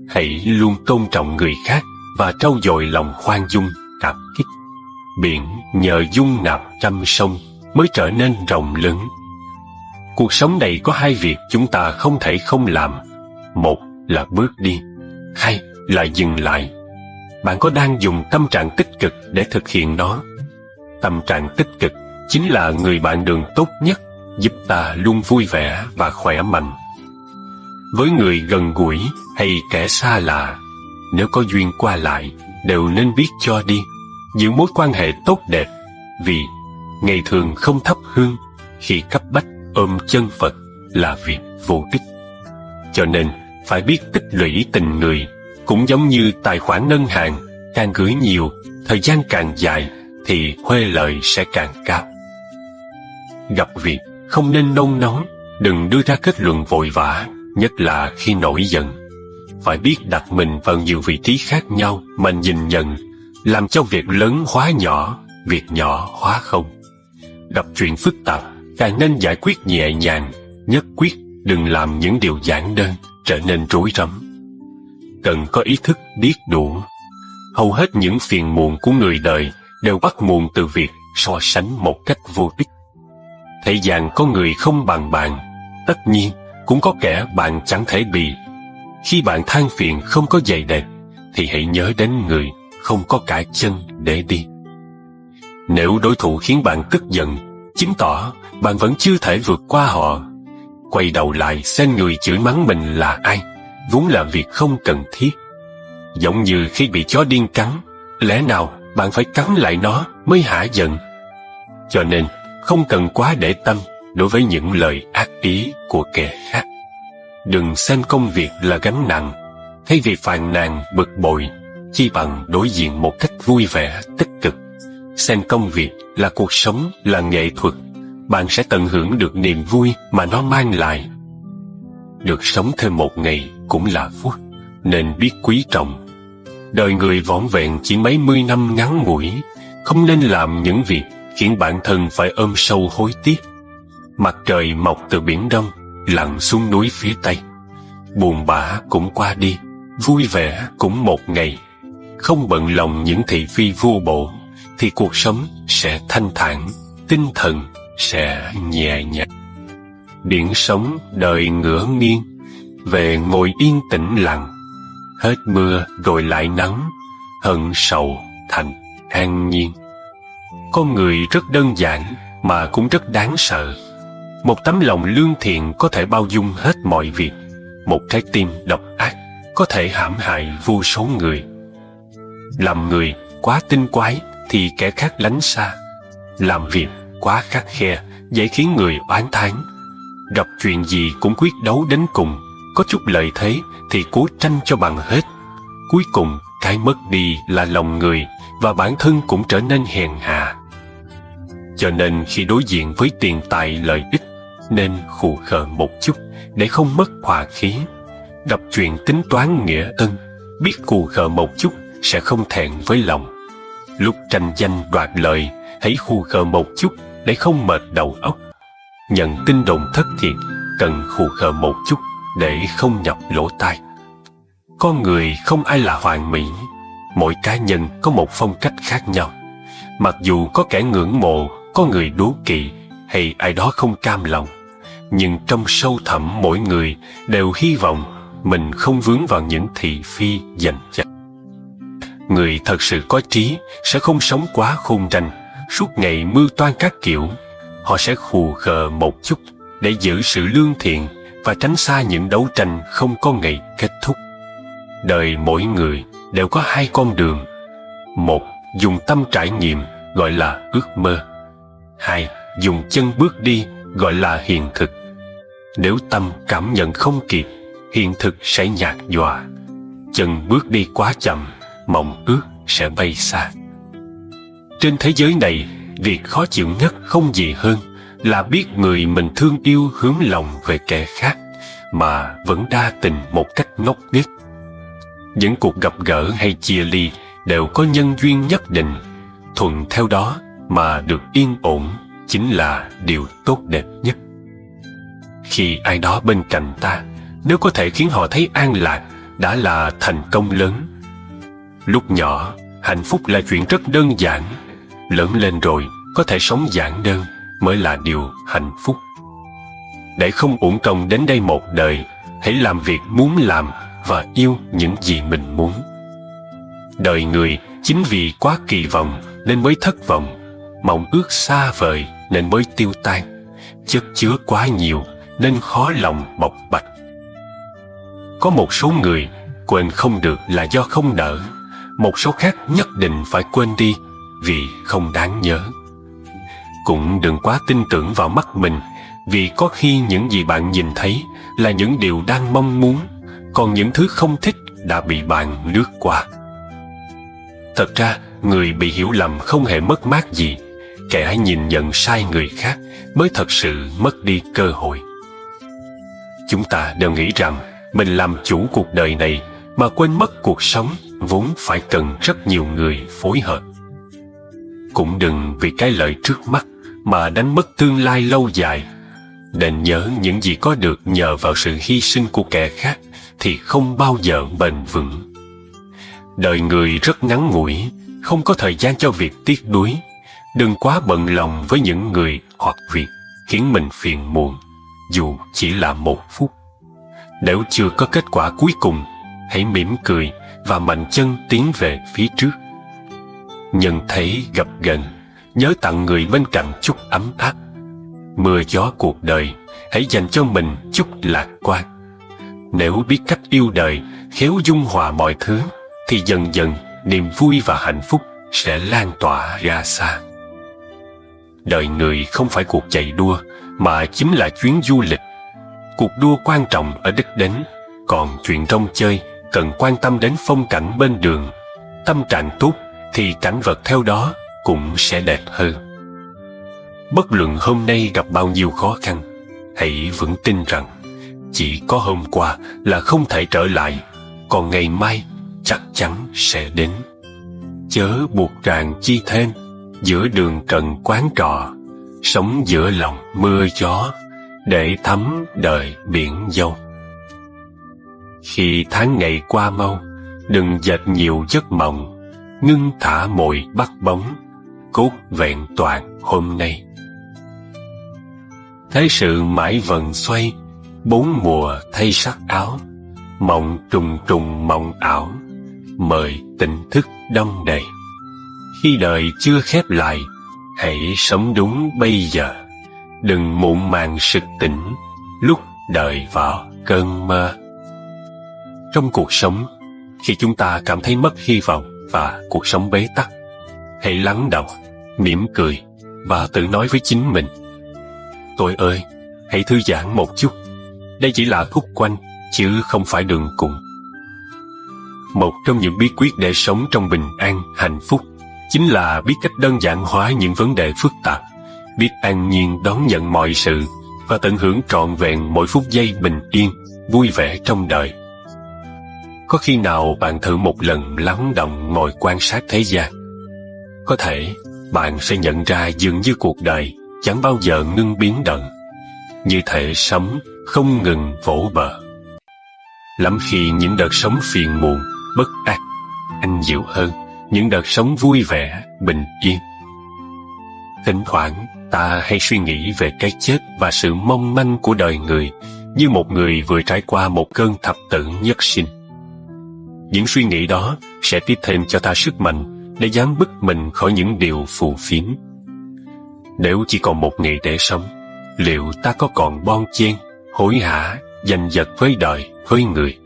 Hãy luôn tôn trọng người khác và trau dồi lòng khoan dung, cảm kích. Biển nhờ dung nạp trăm sông mới trở nên rộng lớn. Cuộc sống này có hai việc chúng ta không thể không làm. Một là bước đi, hai là dừng lại. Bạn có đang dùng tâm trạng tích cực để thực hiện nó? Tâm trạng tích cực chính là người bạn đường tốt nhất, giúp ta luôn vui vẻ và khỏe mạnh. Với người gần gũi hay kẻ xa lạ, nếu có duyên qua lại, đều nên biết cho đi, giữ mối quan hệ tốt đẹp, vì ngày thường không thắp hương, khi cấp bách ôm chân Phật là việc vô ích. Cho nên, phải biết tích lũy tình người, cũng giống như tài khoản ngân hàng, càng gửi nhiều, thời gian càng dài, thì huê lợi sẽ càng cao. Gặp việc, không nên nôn nóng, đừng đưa ra kết luận vội vã, nhất là khi nổi giận. Phải biết đặt mình vào nhiều vị trí khác nhau mà nhìn nhận, làm cho việc lớn hóa nhỏ, việc nhỏ hóa không. Gặp chuyện phức tạp, càng nên giải quyết nhẹ nhàng, nhất quyết đừng làm những điều giản đơn trở nên rối rắm. Cần có ý thức biết đủ. Hầu hết những phiền muộn của người đời đều bắt nguồn từ việc so sánh một cách vô ích. Thế gian có người không bằng bạn, tất nhiên cũng có kẻ bạn chẳng thể bì. Khi bạn than phiền không có giày đẹp, thì hãy nhớ đến người không có cả chân để đi. Nếu đối thủ khiến bạn tức giận, chứng tỏ bạn vẫn chưa thể vượt qua họ. Quay đầu lại xem người chửi mắng mình là ai, vốn là việc không cần thiết. Giống như khi bị chó điên cắn, lẽ nào bạn phải cắn lại nó mới hả giận? Cho nên, không cần quá để tâm đối với những lời ác ý của kẻ khác. Đừng xem công việc là gánh nặng, thay vì phàn nàn bực bội, chi bằng đối diện một cách vui vẻ, tích cực. Xem công việc là cuộc sống, là nghệ thuật, bạn sẽ tận hưởng được niềm vui mà nó mang lại. Được sống thêm một ngày cũng là phúc, nên biết quý trọng. Đời người vỏn vẹn chỉ mấy mươi năm ngắn ngủi, không nên làm những việc khiến bản thân phải ôm sâu hối tiếc. Mặt trời mọc từ biển Đông, lặn xuống núi phía Tây. Buồn bã cũng qua đi, vui vẻ cũng một ngày. Không bận lòng những thị phi vô bổ, thì cuộc sống sẽ thanh thản, tinh thần sẽ nhẹ nhàng. Biển sống đời ngửa nghiêng, về ngồi yên tĩnh lặng. Hết mưa rồi lại nắng, hận sầu thành an nhiên. Con người rất đơn giản mà cũng rất đáng sợ. Một tấm lòng lương thiện có thể bao dung hết mọi việc. Một trái tim độc ác có thể hãm hại vô số người. Làm người quá tinh quái thì kẻ khác lánh xa. Làm việc quá khắt khe dễ khiến người oán thán. Gặp chuyện gì cũng quyết đấu đến cùng, có chút lợi thế thì cố tranh cho bằng hết. Cuối cùng cái mất đi là lòng người, và bản thân cũng trở nên hèn hạ. Cho nên khi đối diện với tiền tài lợi ích, nên khù khờ một chút để không mất hòa khí. Gặp chuyện tính toán nghĩa ân, biết khù khờ một chút sẽ không thẹn với lòng. Lúc tranh danh đoạt lợi, hãy khù khờ một chút để không mệt đầu óc. Nhận tin đồn thất thiệt, cần khù khờ một chút để không nhập lỗ tai. Con người không ai là hoàn mỹ, mỗi cá nhân có một phong cách khác nhau. Mặc dù có kẻ ngưỡng mộ, có người đố kỵ, hay ai đó không cam lòng, nhưng trong sâu thẳm mỗi người đều hy vọng mình không vướng vào những thị phi giành giật. Người thật sự có trí sẽ không sống quá khôn tranh, suốt ngày mưu toan các kiểu. Họ sẽ khù khờ một chút để giữ sự lương thiện và tránh xa những đấu tranh không có ngày kết thúc. Đời mỗi người đều có hai con đường. Một, dùng tâm trải nghiệm, gọi là ước mơ. Hai, dùng chân bước đi, gọi là hiện thực. Nếu tâm cảm nhận không kịp, hiện thực sẽ nhạt nhòa. Chân bước đi quá chậm, mộng ước sẽ bay xa. Trên thế giới này, việc khó chịu nhất không gì hơn là biết người mình thương yêu hướng lòng về kẻ khác, mà vẫn đa tình một cách ngốc nghếch. Những cuộc gặp gỡ hay chia ly đều có nhân duyên nhất định, thuận theo đó mà được yên ổn chính là điều tốt đẹp nhất. Khi ai đó bên cạnh ta, nếu có thể khiến họ thấy an lạc, đã là thành công lớn. Lúc nhỏ, hạnh phúc là chuyện rất đơn giản. Lớn lên rồi, có thể sống giản đơn mới là điều hạnh phúc. Để không uổng công đến đây một đời, hãy làm việc muốn làm và yêu những gì mình muốn. Đời người chính vì quá kỳ vọng nên mới thất vọng, mong ước xa vời nên mới tiêu tan, chất chứa quá nhiều nên khó lòng bộc bạch. Có một số người quên không được là do không nỡ, một số khác nhất định phải quên đi vì không đáng nhớ. Cũng đừng quá tin tưởng vào mắt mình, vì có khi những gì bạn nhìn thấy là những điều đang mong muốn, còn những thứ không thích đã bị bạn lướt qua. Thật ra, người bị hiểu lầm không hề mất mát gì, kẻ nhìn nhận sai người khác mới thật sự mất đi cơ hội. Chúng ta đều nghĩ rằng mình làm chủ cuộc đời này, mà quên mất cuộc sống vốn phải cần rất nhiều người phối hợp. Cũng đừng vì cái lợi trước mắt mà đánh mất tương lai lâu dài. Nên nhớ những gì có được nhờ vào sự hy sinh của kẻ khác thì không bao giờ bền vững. Đời người rất ngắn ngủi, không có thời gian cho việc tiếc nuối. Đừng quá bận lòng với những người hoặc việc khiến mình phiền muộn, dù chỉ là một phút. Nếu chưa có kết quả cuối cùng, hãy mỉm cười và mạnh chân tiến về phía trước. Nhân thấy gặp gần, nhớ tặng người bên cạnh chút ấm áp. Mưa gió cuộc đời, hãy dành cho mình chút lạc quan. Nếu biết cách yêu đời, khéo dung hòa mọi thứ, thì dần dần niềm vui và hạnh phúc sẽ lan tỏa ra xa. Đời người không phải cuộc chạy đua, mà chính là chuyến du lịch. Cuộc đua quan trọng ở đích đến, còn chuyện rong chơi cần quan tâm đến phong cảnh bên đường. Tâm trạng tốt thì cảnh vật theo đó cũng sẽ đẹp hơn. Bất luận hôm nay gặp bao nhiêu khó khăn, hãy vững tin rằng chỉ có hôm qua là không thể trở lại, còn ngày mai chắc chắn sẽ đến. Chớ buộc ràng chi thêm, giữa đường trần quán trọ, sống giữa lòng mưa gió, để thấm đời biển dâu. Khi tháng ngày qua mau, đừng dệt nhiều giấc mộng, ngưng thả mồi bắt bóng, cốt vẹn toàn hôm nay. Thế sự mãi vần xoay, bốn mùa thay sắc áo, mộng trùng trùng mộng ảo, mời tỉnh thức đong đầy. Khi đời chưa khép lại, hãy sống đúng bây giờ, đừng muộn màng sực tỉnh lúc đời vào cơn mơ. Trong cuộc sống, khi chúng ta cảm thấy mất hy vọng và cuộc sống bế tắc, hãy lắng đọng, mỉm cười và tự nói với chính mình: tôi ơi, hãy thư giãn một chút. Đây chỉ là khúc quanh, chứ không phải đường cùng. Một trong những bí quyết để sống trong bình an, hạnh phúc chính là biết cách đơn giản hóa những vấn đề phức tạp, biết an nhiên đón nhận mọi sự và tận hưởng trọn vẹn mỗi phút giây bình yên, vui vẻ trong đời. Có khi nào bạn thử một lần lắng động ngồi quan sát thế gian? Có thể bạn sẽ nhận ra dường như cuộc đời chẳng bao giờ ngưng biến động, như thể sóng không ngừng vỗ bờ. Lắm khi những đợt sóng phiền muộn, bất an, anh dịu hơn những đợt sóng vui vẻ, bình yên. Thỉnh thoảng ta hay suy nghĩ về cái chết và sự mong manh của đời người, như một người vừa trải qua một cơn thập tử nhất sinh. Những suy nghĩ đó sẽ tiếp thêm cho ta sức mạnh để dám bứt mình khỏi những điều phù phiếm. Nếu chỉ còn một ngày để sống, liệu ta có còn bon chen, hối hả, giành giật với đời, với người?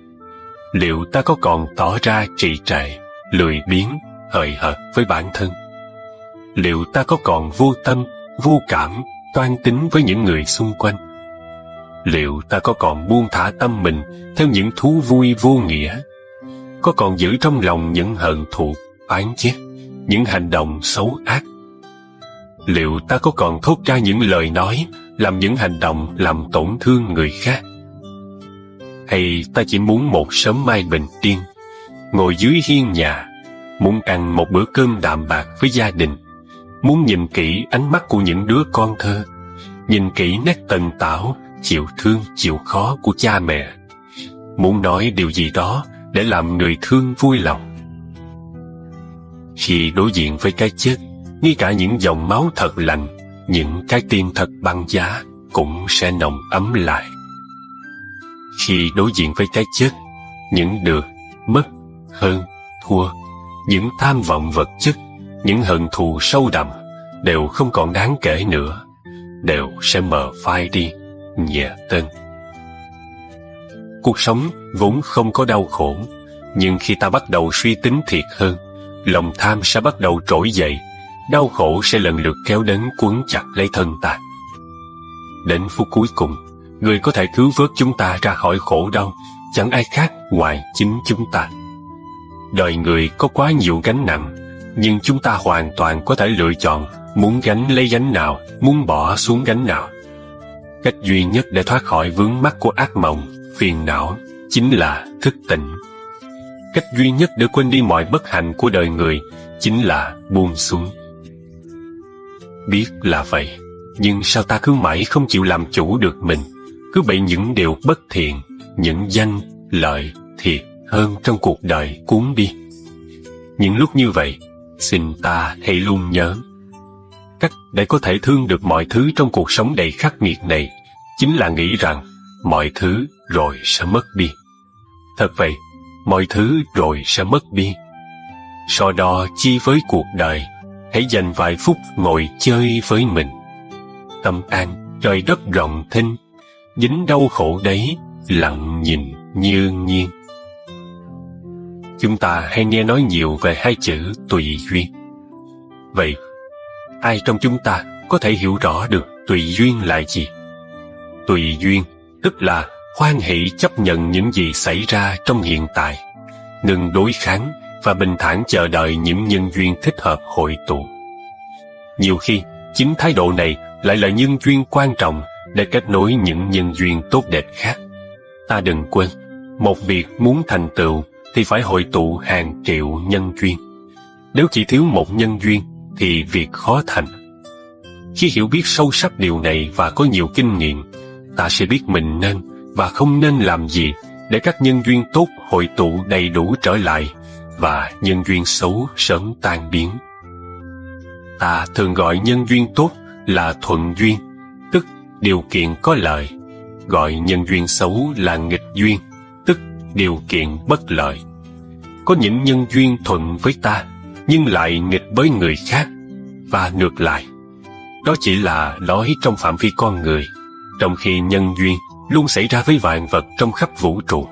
Liệu ta có còn tỏ ra trì trệ, lười biếng, hời hợt với bản thân? Liệu ta có còn vô tâm, vô cảm, toan tính với những người xung quanh? Liệu ta có còn buông thả tâm mình theo những thú vui vô nghĩa? Có còn giữ trong lòng những hận thù, oán ghét, những hành động xấu ác? Liệu ta có còn thốt ra những lời nói, làm những hành động làm tổn thương người khác? Hay ta chỉ muốn một sớm mai bình yên, ngồi dưới hiên nhà, muốn ăn một bữa cơm đạm bạc với gia đình, muốn nhìn kỹ ánh mắt của những đứa con thơ, nhìn kỹ nét tần tảo, chịu thương chịu khó của cha mẹ, muốn nói điều gì đó để làm người thương vui lòng? Khi đối diện với cái chết, ngay cả những dòng máu thật lạnh, những trái tim thật băng giá cũng sẽ nồng ấm lại. Khi đối diện với cái chết, những được, mất, hơn, thua, những tham vọng vật chất, những hận thù sâu đậm đều không còn đáng kể nữa, đều sẽ mờ phai đi, nhẹ tênh. Cuộc sống vốn không có đau khổ, nhưng khi ta bắt đầu suy tính thiệt hơn, lòng tham sẽ bắt đầu trỗi dậy, đau khổ sẽ lần lượt kéo đến quấn chặt lấy thân ta. Đến phút cuối cùng, người có thể cứu vớt chúng ta ra khỏi khổ đau chẳng ai khác ngoài chính chúng ta. Đời người có quá nhiều gánh nặng, nhưng chúng ta hoàn toàn có thể lựa chọn muốn gánh lấy gánh nào, muốn bỏ xuống gánh nào. Cách duy nhất để thoát khỏi vướng mắc của ác mộng, phiền não chính là thức tỉnh. Cách duy nhất để quên đi mọi bất hạnh của đời người chính là buông xuống. Biết là vậy, nhưng sao ta cứ mãi không chịu làm chủ được mình, cứ bị những điều bất thiện, những danh, lợi, thiệt hơn trong cuộc đời cuốn đi. Những lúc như vậy, xin ta hãy luôn nhớ, cách để có thể thương được mọi thứ trong cuộc sống đầy khắc nghiệt này chính là nghĩ rằng mọi thứ rồi sẽ mất đi. Thật vậy, mọi thứ rồi sẽ mất đi. So đo chi với cuộc đời, hãy dành vài phút ngồi chơi với mình. Tâm an, trời đất rộng thinh, dính đau khổ đấy, lặng nhìn như nhiên. Chúng ta hay nghe nói nhiều về hai chữ tùy duyên. Vậy, ai trong chúng ta có thể hiểu rõ được tùy duyên là gì? Tùy duyên tức là hoan hỷ chấp nhận những gì xảy ra trong hiện tại, ngừng đối kháng và bình thản chờ đợi những nhân duyên thích hợp hội tụ. Nhiều khi, chính thái độ này lại là nhân duyên quan trọng để kết nối những nhân duyên tốt đẹp khác. Ta đừng quên, một việc muốn thành tựu thì phải hội tụ hàng triệu nhân duyên. Nếu chỉ thiếu một nhân duyên thì việc khó thành. Khi hiểu biết sâu sắc điều này và có nhiều kinh nghiệm, ta sẽ biết mình nên và không nên làm gì để các nhân duyên tốt hội tụ đầy đủ trở lại và nhân duyên xấu sớm tan biến. Ta thường gọi nhân duyên tốt là thuận duyên, tức điều kiện có lợi, gọi nhân duyên xấu là nghịch duyên, tức điều kiện bất lợi. Có những nhân duyên thuận với ta nhưng lại nghịch với người khác, và ngược lại. Đó chỉ là nói trong phạm vi con người, trong khi nhân duyên luôn xảy ra với vạn vật trong khắp vũ trụ.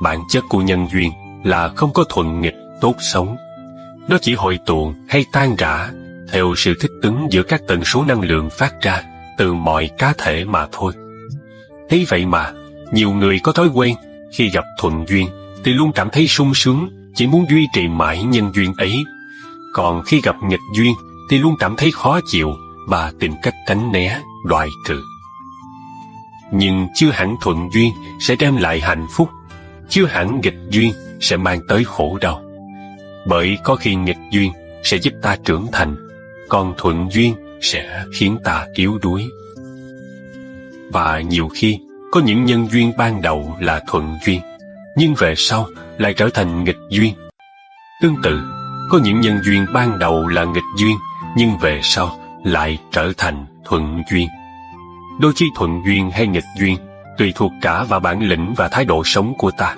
Bản chất của nhân duyên là không có thuận nghịch tốt xấu. Nó chỉ hội tụ hay tan rã theo sự thích ứng giữa các tần số năng lượng phát ra từ mọi cá thể mà thôi. Thế vậy mà, nhiều người có thói quen, khi gặp thuận duyên thì luôn cảm thấy sung sướng, chỉ muốn duy trì mãi nhân duyên ấy. Còn khi gặp nghịch duyên thì luôn cảm thấy khó chịu và tìm cách tránh né, loại trừ. Nhưng chưa hẳn thuận duyên sẽ đem lại hạnh phúc, chưa hẳn nghịch duyên sẽ mang tới khổ đau. Bởi có khi nghịch duyên sẽ giúp ta trưởng thành, còn thuận duyên sẽ khiến ta yếu đuối. Và nhiều khi, có những nhân duyên ban đầu là thuận duyên, nhưng về sau lại trở thành nghịch duyên. Tương tự, có những nhân duyên ban đầu là nghịch duyên, nhưng về sau lại trở thành thuận duyên. Đôi khi thuận duyên hay nghịch duyên tùy thuộc cả vào bản lĩnh và thái độ sống của ta.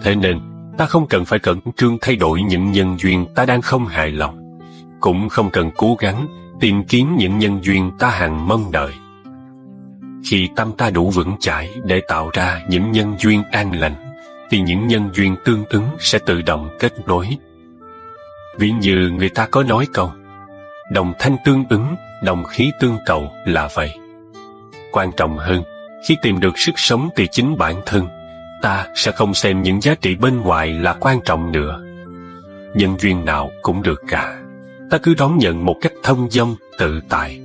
Thế nên, ta không cần phải khẩn trương thay đổi những nhân duyên ta đang không hài lòng, cũng không cần cố gắng tìm kiếm những nhân duyên ta hằng mong đợi. Khi tâm ta đủ vững chãi để tạo ra những nhân duyên an lành, thì những nhân duyên tương ứng sẽ tự động kết nối. Ví như người ta có nói câu, đồng thanh tương ứng, đồng khí tương cầu là vậy. Quan trọng hơn, khi tìm được sức sống từ chính bản thân, ta sẽ không xem những giá trị bên ngoài là quan trọng nữa. Nhân duyên nào cũng được cả, ta cứ đón nhận một cách thông dong, tự tại.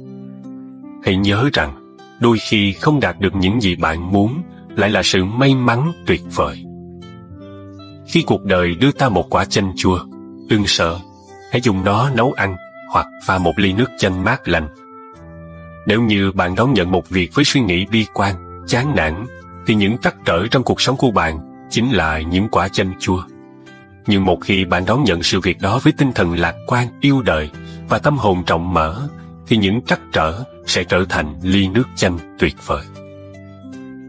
Hãy nhớ rằng, đôi khi không đạt được những gì bạn muốn lại là sự may mắn tuyệt vời. Khi cuộc đời đưa ta một quả chanh chua, đừng sợ, hãy dùng nó nấu ăn hoặc pha một ly nước chanh mát lành. Nếu như bạn đón nhận một việc với suy nghĩ bi quan, chán nản, thì những trắc trở trong cuộc sống của bạn chính là những quả chanh chua. Nhưng một khi bạn đón nhận sự việc đó với tinh thần lạc quan, yêu đời và tâm hồn rộng mở, thì những trắc trở sẽ trở thành ly nước chanh tuyệt vời.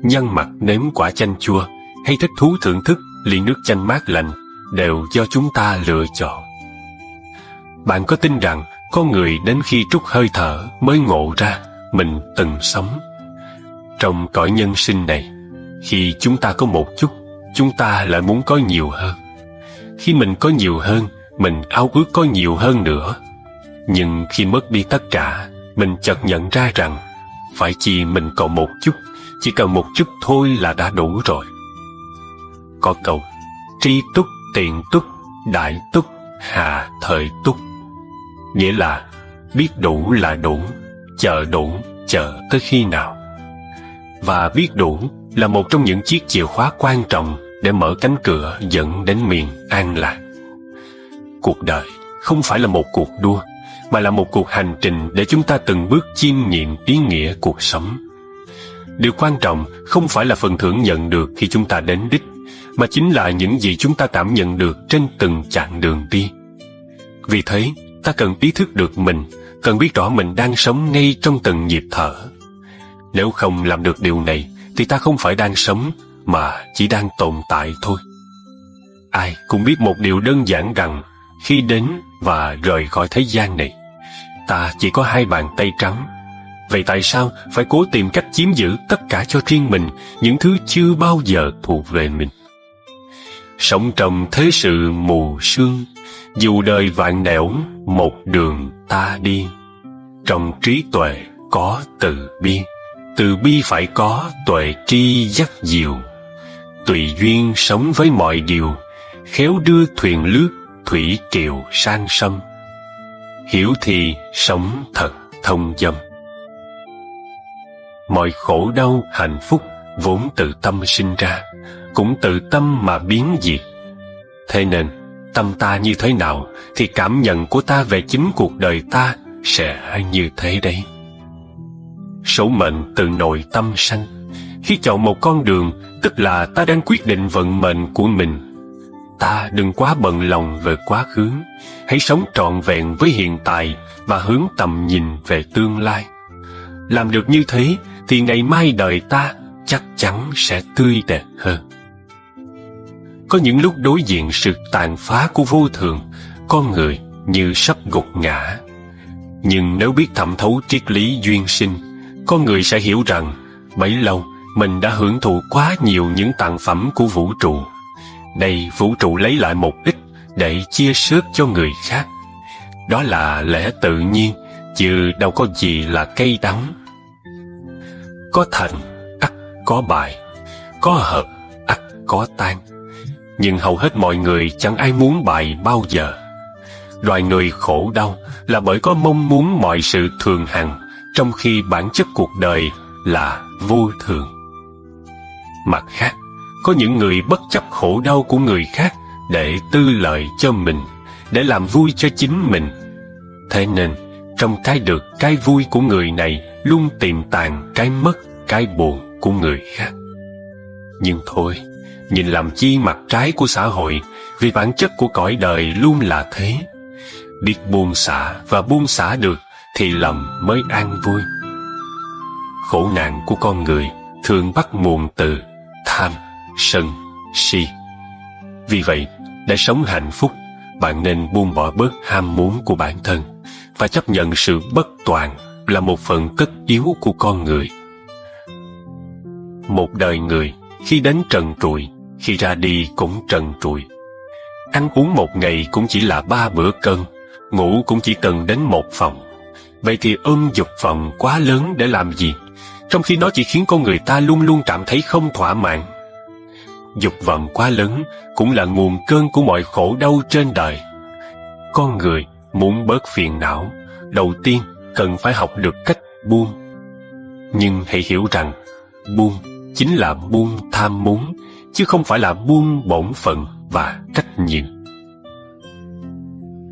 Nhăn mặt nếm quả chanh chua hay thích thú thưởng thức ly nước chanh mát lành đều do chúng ta lựa chọn. Bạn có tin rằng con người đến khi trút hơi thở mới ngộ ra mình từng sống? Trong cõi nhân sinh này, khi chúng ta có một chút, chúng ta lại muốn có nhiều hơn. Khi mình có nhiều hơn, mình ao ước có nhiều hơn nữa. Nhưng khi mất đi tất cả, mình chợt nhận ra rằng phải chi mình còn một chút, chỉ cần một chút thôi là đã đủ rồi. Có câu, tri túc, tiện túc, đại túc, hà thời túc. Nghĩa là biết đủ là đủ, chờ tới khi nào. Và biết đủ là một trong những chiếc chìa khóa quan trọng để mở cánh cửa dẫn đến miền an lạc. Cuộc đời không phải là một cuộc đua, mà là một cuộc hành trình để chúng ta từng bước chiêm nghiệm ý nghĩa cuộc sống. Điều quan trọng không phải là phần thưởng nhận được khi chúng ta đến đích, mà chính là những gì chúng ta cảm nhận được trên từng chặng đường đi. Vì thế, ta cần ý thức được mình, cần biết rõ mình đang sống ngay trong từng nhịp thở. Nếu không làm được điều này, thì ta không phải đang sống, mà chỉ đang tồn tại thôi. Ai cũng biết một điều đơn giản rằng, khi đến và rời khỏi thế gian này, ta chỉ có hai bàn tay trắng. Vậy tại sao phải cố tìm cách chiếm giữ tất cả cho riêng mình, những thứ chưa bao giờ thuộc về mình? Sống trong thế sự mù sương, dù đời vạn nẻo, một đường ta đi. Trong trí tuệ có từ bi phải có tuệ tri dắt dìu. Tùy duyên sống với mọi điều, khéo đưa thuyền lướt, thủy triều sang sông. Hiểu thì sống thật thông dong. Mọi khổ đau, hạnh phúc vốn từ tâm sinh ra, cũng từ tâm mà biến diệt. Thế nên, tâm ta như thế nào, thì cảm nhận của ta về chính cuộc đời ta sẽ như thế đấy. Số mệnh từ nội tâm sanh. Khi chọn một con đường, tức là ta đang quyết định vận mệnh của mình. Ta đừng quá bận lòng về quá khứ, hãy sống trọn vẹn với hiện tại và hướng tầm nhìn về tương lai. Làm được như thế, thì ngày mai đời ta chắc chắn sẽ tươi đẹp hơn. Có những lúc đối diện sự tàn phá của vô thường, con người như sắp gục ngã. Nhưng nếu biết thẩm thấu triết lý duyên sinh, con người sẽ hiểu rằng bấy lâu mình đã hưởng thụ quá nhiều những tặng phẩm của vũ trụ. Đây vũ trụ lấy lại một ít để chia sớt cho người khác. Đó là lẽ tự nhiên, chứ đâu có gì là cay đắng. Có thành, ắt có bại. Có hợp, ắt có tan. Nhưng hầu hết mọi người chẳng ai muốn bại bao giờ. Loài người khổ đau là bởi có mong muốn mọi sự thường hằng, trong khi bản chất cuộc đời là vô thường. Mặt khác, có những người bất chấp khổ đau của người khác để tư lợi cho mình, để làm vui cho chính mình. Thế nên, trong cái được, cái vui của người này luôn tiềm tàng cái mất, cái buồn của người khác. Nhưng thôi, nhìn làm chi mặt trái của xã hội, vì bản chất của cõi đời luôn là thế. Biết buông xả và buông xả được thì lòng mới an vui. Khổ nạn của con người thường bắt nguồn từ tham, sân, si. Vì vậy, để sống hạnh phúc, bạn nên buông bỏ bớt ham muốn của bản thân và chấp nhận sự bất toàn là một phần tất yếu của con người. Một đời người khi đến trần trụi, khi ra đi cũng trần trụi. Ăn uống một ngày cũng chỉ là 3 bữa cơm, ngủ cũng chỉ cần đến 1 phòng. Vậy thì ôm dục vọng quá lớn để làm gì, trong khi nó chỉ khiến con người ta luôn luôn cảm thấy không thỏa mãn. Dục vọng quá lớn cũng là nguồn cơn của mọi khổ đau trên đời. Con người muốn bớt phiền não, đầu tiên cần phải học được cách buông. Nhưng hãy hiểu rằng, buông chính là buông tham muốn, chứ không phải là buông bổn phận và trách nhiệm.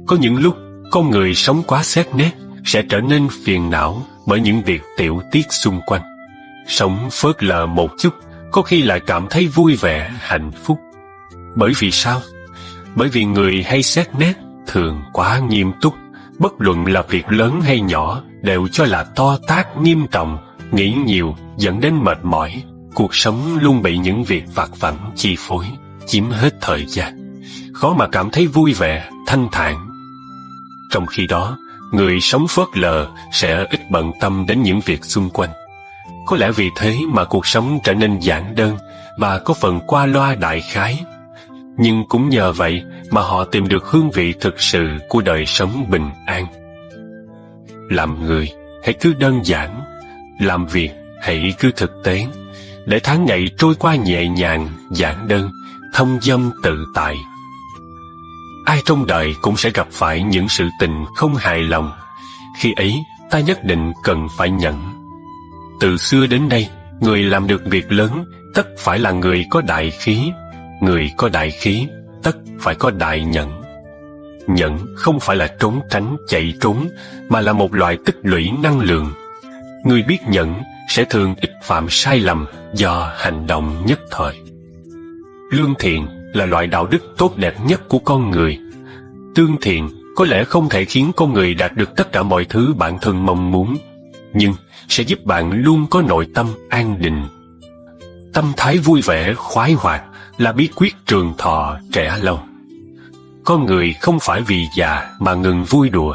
Có những lúc, con người sống quá xét nét sẽ trở nên phiền não bởi những việc tiểu tiết xung quanh. Sống phớt lờ một chút, có khi lại cảm thấy vui vẻ, hạnh phúc. Bởi vì sao? Bởi vì người hay xét nét thường quá nghiêm túc, bất luận là việc lớn hay nhỏ đều cho là to tát nghiêm trọng, nghĩ nhiều dẫn đến mệt mỏi. Cuộc sống luôn bị những việc vặt vãnh chi phối, chiếm hết thời gian, khó mà cảm thấy vui vẻ, thanh thản. Trong khi đó, người sống phớt lờ sẽ ít bận tâm đến những việc xung quanh. Có lẽ vì thế mà cuộc sống trở nên giản đơn và có phần qua loa đại khái. Nhưng cũng nhờ vậy mà họ tìm được hương vị thực sự của đời sống bình an. Làm người, hãy cứ đơn giản. Làm việc, hãy cứ thực tế. Để tháng ngày trôi qua nhẹ nhàng, giản đơn, thông dong tự tại. Ai trong đời cũng sẽ gặp phải những sự tình không hài lòng. Khi ấy, ta nhất định cần phải nhẫn. Từ xưa đến nay, người làm được việc lớn tất phải là người có đại khí. Người có đại khí tất phải có đại nhẫn. Nhẫn không phải là trốn tránh, chạy trốn, mà là một loại tích lũy năng lượng. Người biết nhẫn sẽ thường ít phạm sai lầm do hành động nhất thời. Lương thiện là loại đạo đức tốt đẹp nhất của con người. Tương thiện có lẽ không thể khiến con người đạt được tất cả mọi thứ bản thân mong muốn, nhưng sẽ giúp bạn luôn có nội tâm an định. Tâm thái vui vẻ, khoái hoạt là bí quyết trường thọ trẻ lâu. Con người không phải vì già mà ngừng vui đùa.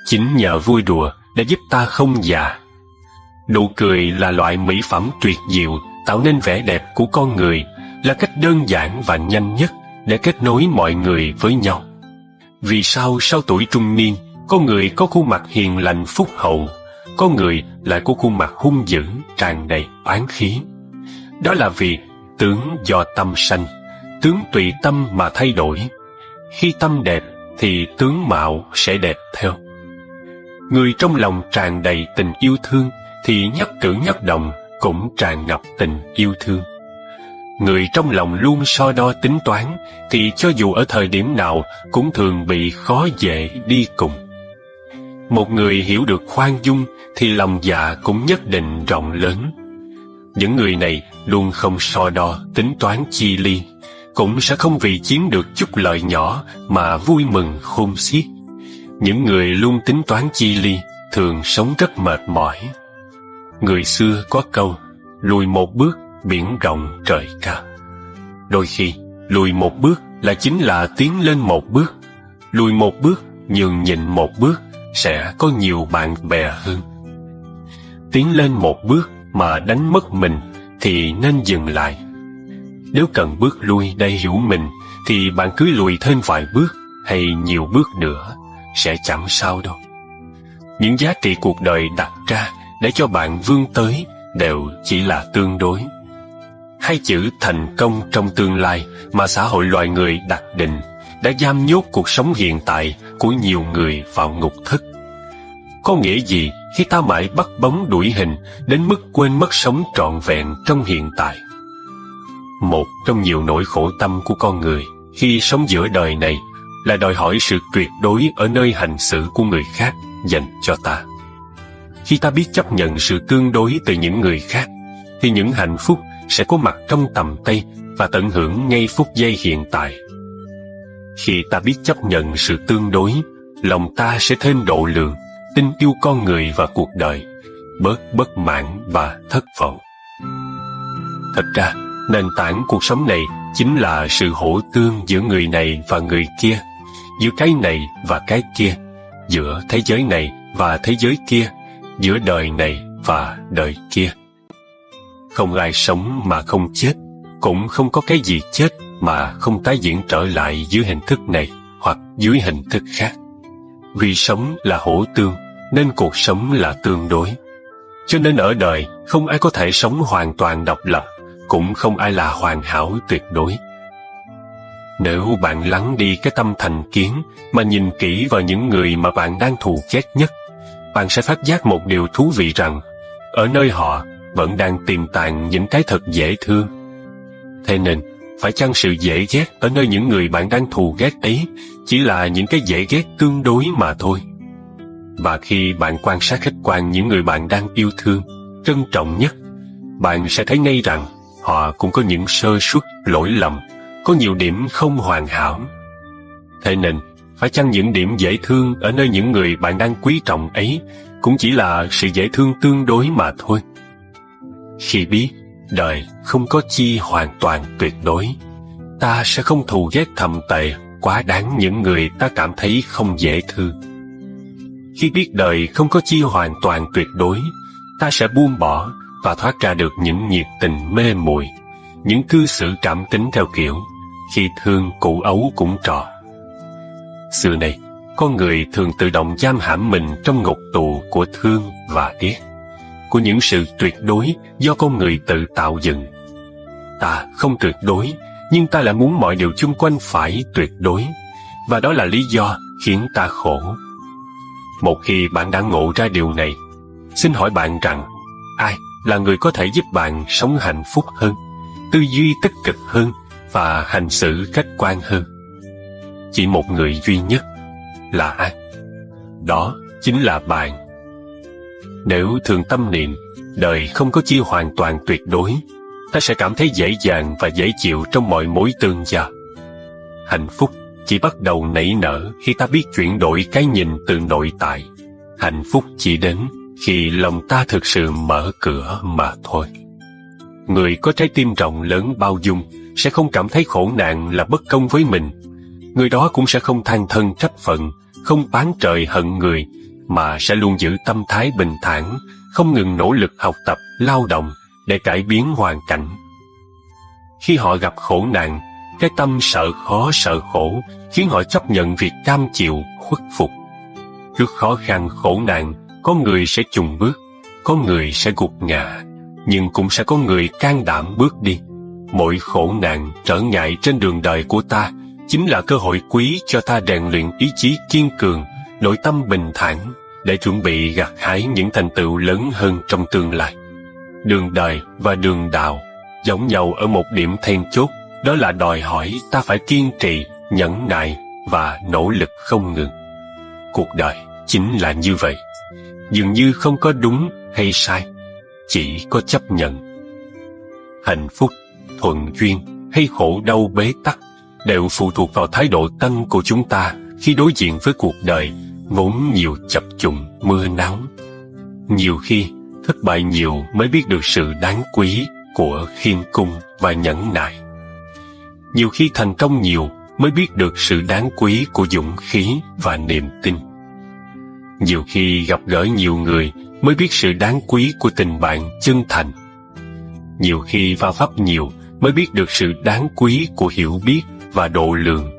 Chính nhờ vui đùa đã giúp ta không già. Nụ cười là loại mỹ phẩm tuyệt diệu tạo nên vẻ đẹp của con người, là cách đơn giản và nhanh nhất để kết nối mọi người với nhau. Vì sao sau tuổi trung niên, có người có khuôn mặt hiền lành phúc hậu, có người lại có khuôn mặt hung dữ, tràn đầy oán khí? Đó là vì tướng do tâm sanh, tướng tùy tâm mà thay đổi. Khi tâm đẹp thì tướng mạo sẽ đẹp theo. Người trong lòng tràn đầy tình yêu thương thì nhất cử nhất động cũng tràn ngập tình yêu thương. Người trong lòng luôn so đo tính toán thì cho dù ở thời điểm nào cũng thường bị khó dễ đi cùng. Một người hiểu được khoan dung thì lòng dạ cũng nhất định rộng lớn. Những người này luôn không so đo tính toán chi ly, cũng sẽ không vì chiếm được chút lợi nhỏ mà vui mừng khôn xiết. Những người luôn tính toán chi ly thường sống rất mệt mỏi. Người xưa có câu, lùi một bước biển rộng trời cao. Đôi khi, lùi một bước là chính là tiến lên một bước. Lùi một bước, nhường nhịn một bước, sẽ có nhiều bạn bè hơn. Tiến lên một bước mà đánh mất mình thì nên dừng lại. Nếu cần bước lui để hiểu mình thì bạn cứ lùi thêm vài bước hay nhiều bước nữa, sẽ chẳng sao đâu. Những giá trị cuộc đời đặt ra để cho bạn vươn tới đều chỉ là tương đối. Hai chữ thành công trong tương lai mà xã hội loài người đặt định đã giam nhốt cuộc sống hiện tại của nhiều người vào ngục thất. Có nghĩa gì khi ta mãi bắt bóng đuổi hình đến mức quên mất sống trọn vẹn trong hiện tại? Một trong nhiều nỗi khổ tâm của con người khi sống giữa đời này là đòi hỏi sự tuyệt đối ở nơi hành xử của người khác dành cho ta. Khi ta biết chấp nhận sự tương đối từ những người khác, thì những hạnh phúc sẽ có mặt trong tầm tay và tận hưởng ngay phút giây hiện tại. Khi ta biết chấp nhận sự tương đối, lòng ta sẽ thêm độ lượng, tin yêu con người và cuộc đời, bớt bất mãn và thất vọng. Thật ra, nền tảng cuộc sống này chính là sự hỗ tương giữa người này và người kia, giữa cái này và cái kia, giữa thế giới này và thế giới kia, giữa đời này và đời kia. Không ai sống mà không chết, cũng không có cái gì chết mà không tái diễn trở lại dưới hình thức này hoặc dưới hình thức khác. Vì sống là hỗ tương, nên cuộc sống là tương đối. Cho nên ở đời, không ai có thể sống hoàn toàn độc lập, cũng không ai là hoàn hảo tuyệt đối. Nếu bạn lắng đi cái tâm thành kiến mà nhìn kỹ vào những người mà bạn đang thù ghét nhất, bạn sẽ phát giác một điều thú vị rằng, ở nơi họ vẫn đang tiềm tàng những cái thật dễ thương. Thế nên, phải chăng sự dễ ghét ở nơi những người bạn đang thù ghét ấy chỉ là những cái dễ ghét tương đối mà thôi? Và khi bạn quan sát khách quan những người bạn đang yêu thương, trân trọng nhất, bạn sẽ thấy ngay rằng họ cũng có những sơ suất, lỗi lầm, có nhiều điểm không hoàn hảo. Thế nên, phải chăng những điểm dễ thương ở nơi những người bạn đang quý trọng ấy cũng chỉ là sự dễ thương tương đối mà thôi? Khi biết đời không có chi hoàn toàn tuyệt đối, ta sẽ không thù ghét thậm tệ quá đáng những người ta cảm thấy không dễ thương. Khi biết đời không có chi hoàn toàn tuyệt đối, ta sẽ buông bỏ và thoát ra được những nhiệt tình mê muội, những cư xử cảm tính theo kiểu khi thương cụ ấu cũng trò. Xưa này, con người thường tự động giam hãm mình trong ngục tù của thương và ghét, của những sự tuyệt đối do con người tự tạo dựng. Ta không tuyệt đối, nhưng ta lại muốn mọi điều chung quanh phải tuyệt đối, và đó là lý do khiến ta khổ. Một khi bạn đã ngộ ra điều này, xin hỏi bạn rằng, ai là người có thể giúp bạn sống hạnh phúc hơn, tư duy tích cực hơn và hành xử khách quan hơn? Chỉ một người duy nhất. Là ai? Đó chính là bạn. Nếu thường tâm niệm đời không có chi hoàn toàn tuyệt đối, ta sẽ cảm thấy dễ dàng và dễ chịu trong mọi mối tương giao. Hạnh phúc chỉ bắt đầu nảy nở khi ta biết chuyển đổi cái nhìn từ nội tại. Hạnh phúc chỉ đến khi lòng ta thực sự mở cửa mà thôi. Người có trái tim rộng lớn bao dung sẽ không cảm thấy khổ nạn là bất công với mình. Người đó cũng sẽ không than thân trách phận, không oán trời hận người, mà sẽ luôn giữ tâm thái bình thản, không ngừng nỗ lực học tập, lao động để cải biến hoàn cảnh. Khi họ gặp khổ nạn, cái tâm sợ khó sợ khổ khiến họ chấp nhận việc cam chịu, khuất phục. Trước khó khăn khổ nạn, có người sẽ chùn bước, có người sẽ gục ngã, nhưng cũng sẽ có người can đảm bước đi. Mỗi khổ nạn, trở ngại trên đường đời của ta chính là cơ hội quý cho ta rèn luyện ý chí kiên cường, nội tâm bình thản để chuẩn bị gặt hái những thành tựu lớn hơn trong tương lai. Đường đời và đường đạo giống nhau ở một điểm then chốt, đó là đòi hỏi ta phải kiên trì, nhẫn nại và nỗ lực không ngừng. Cuộc đời chính là như vậy, dường như không có đúng hay sai, chỉ có chấp nhận. Hạnh phúc, thuận duyên hay khổ đau bế tắc đều phụ thuộc vào thái độ tâm của chúng ta khi đối diện với cuộc đời vốn nhiều chập trùng mưa nắng. Nhiều khi thất bại nhiều mới biết được sự đáng quý của khiêm cung và nhẫn nại. Nhiều khi thành công nhiều mới biết được sự đáng quý của dũng khí và niềm tin. Nhiều khi gặp gỡ nhiều người mới biết sự đáng quý của tình bạn chân thành. Nhiều khi va vấp nhiều mới biết được sự đáng quý của hiểu biết và độ lượng.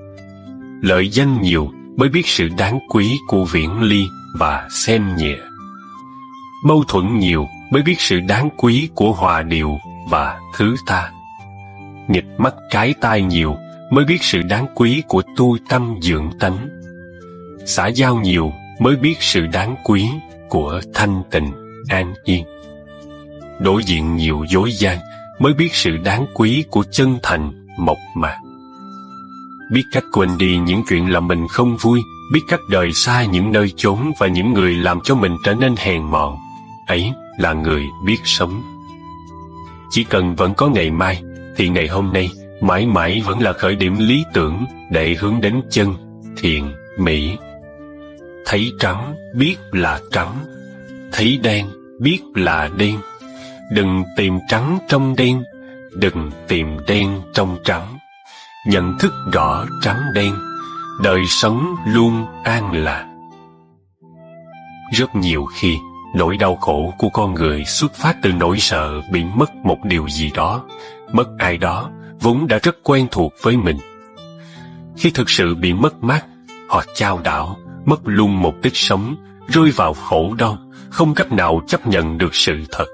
Lợi danh nhiều mới biết sự đáng quý của viễn ly và xem nhẹ. Mâu thuẫn nhiều mới biết sự đáng quý của hòa điệu và thứ tha. Nghịch mắt trái tai nhiều mới biết sự đáng quý của tu tâm dưỡng tánh. Xã giao nhiều mới biết sự đáng quý của thanh tịnh an yên. Đối diện nhiều dối gian mới biết sự đáng quý của chân thành mộc mạc. Biết cách quên đi những chuyện làm mình không vui, biết cách rời xa những nơi chốn và những người làm cho mình trở nên hèn mọn, ấy là người biết sống. Chỉ cần vẫn có ngày mai, thì ngày hôm nay mãi mãi vẫn là khởi điểm lý tưởng để hướng đến chân, thiện, mỹ. Thấy trắng biết là trắng, thấy đen biết là đen. Đừng tìm trắng trong đen, đừng tìm đen trong trắng. Nhận thức rõ trắng đen, đời sống luôn an lạc. Rất nhiều khi, nỗi đau khổ của con người xuất phát từ nỗi sợ bị mất một điều gì đó, mất ai đó vốn đã rất quen thuộc với mình. Khi thực sự bị mất mát, họ chao đảo, mất luôn mục đích sống, rơi vào khổ đau, không cách nào chấp nhận được sự thật.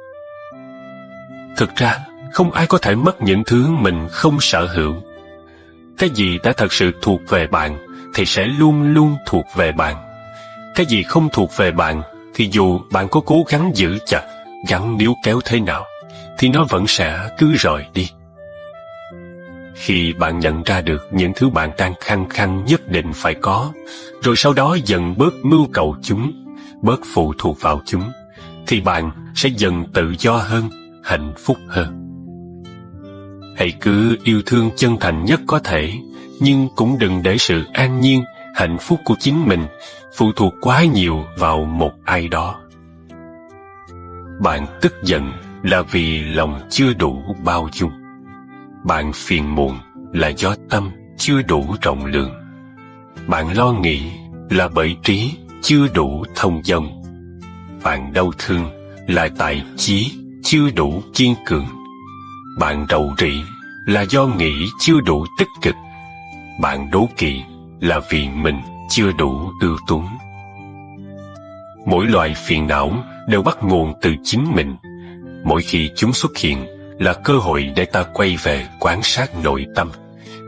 Thực ra, không ai có thể mất những thứ mình không sở hữu. Cái gì đã thật sự thuộc về bạn thì sẽ luôn luôn thuộc về bạn. Cái gì không thuộc về bạn thì dù bạn có cố gắng giữ chặt, gắng níu kéo thế nào thì nó vẫn sẽ cứ rời đi. Khi bạn nhận ra được những thứ bạn đang khăng khăng nhất định phải có, rồi sau đó dần bớt mưu cầu chúng, bớt phụ thuộc vào chúng, thì bạn sẽ dần tự do hơn, hạnh phúc hơn. Hãy cứ yêu thương chân thành nhất có thể, nhưng cũng đừng để sự an nhiên, hạnh phúc của chính mình phụ thuộc quá nhiều vào một ai đó. Bạn tức giận là vì lòng chưa đủ bao dung. Bạn phiền muộn là do tâm chưa đủ rộng lượng. Bạn lo nghĩ là bởi trí chưa đủ thông dong. Bạn đau thương là tại chí chưa đủ kiên cường. Bạn rầu rĩ là do nghĩ chưa đủ tích cực. Bạn đố kỵ là vì mình chưa đủ ưu tú. Mỗi loại phiền não đều bắt nguồn từ chính mình. Mỗi khi chúng xuất hiện là cơ hội để ta quay về quan sát nội tâm,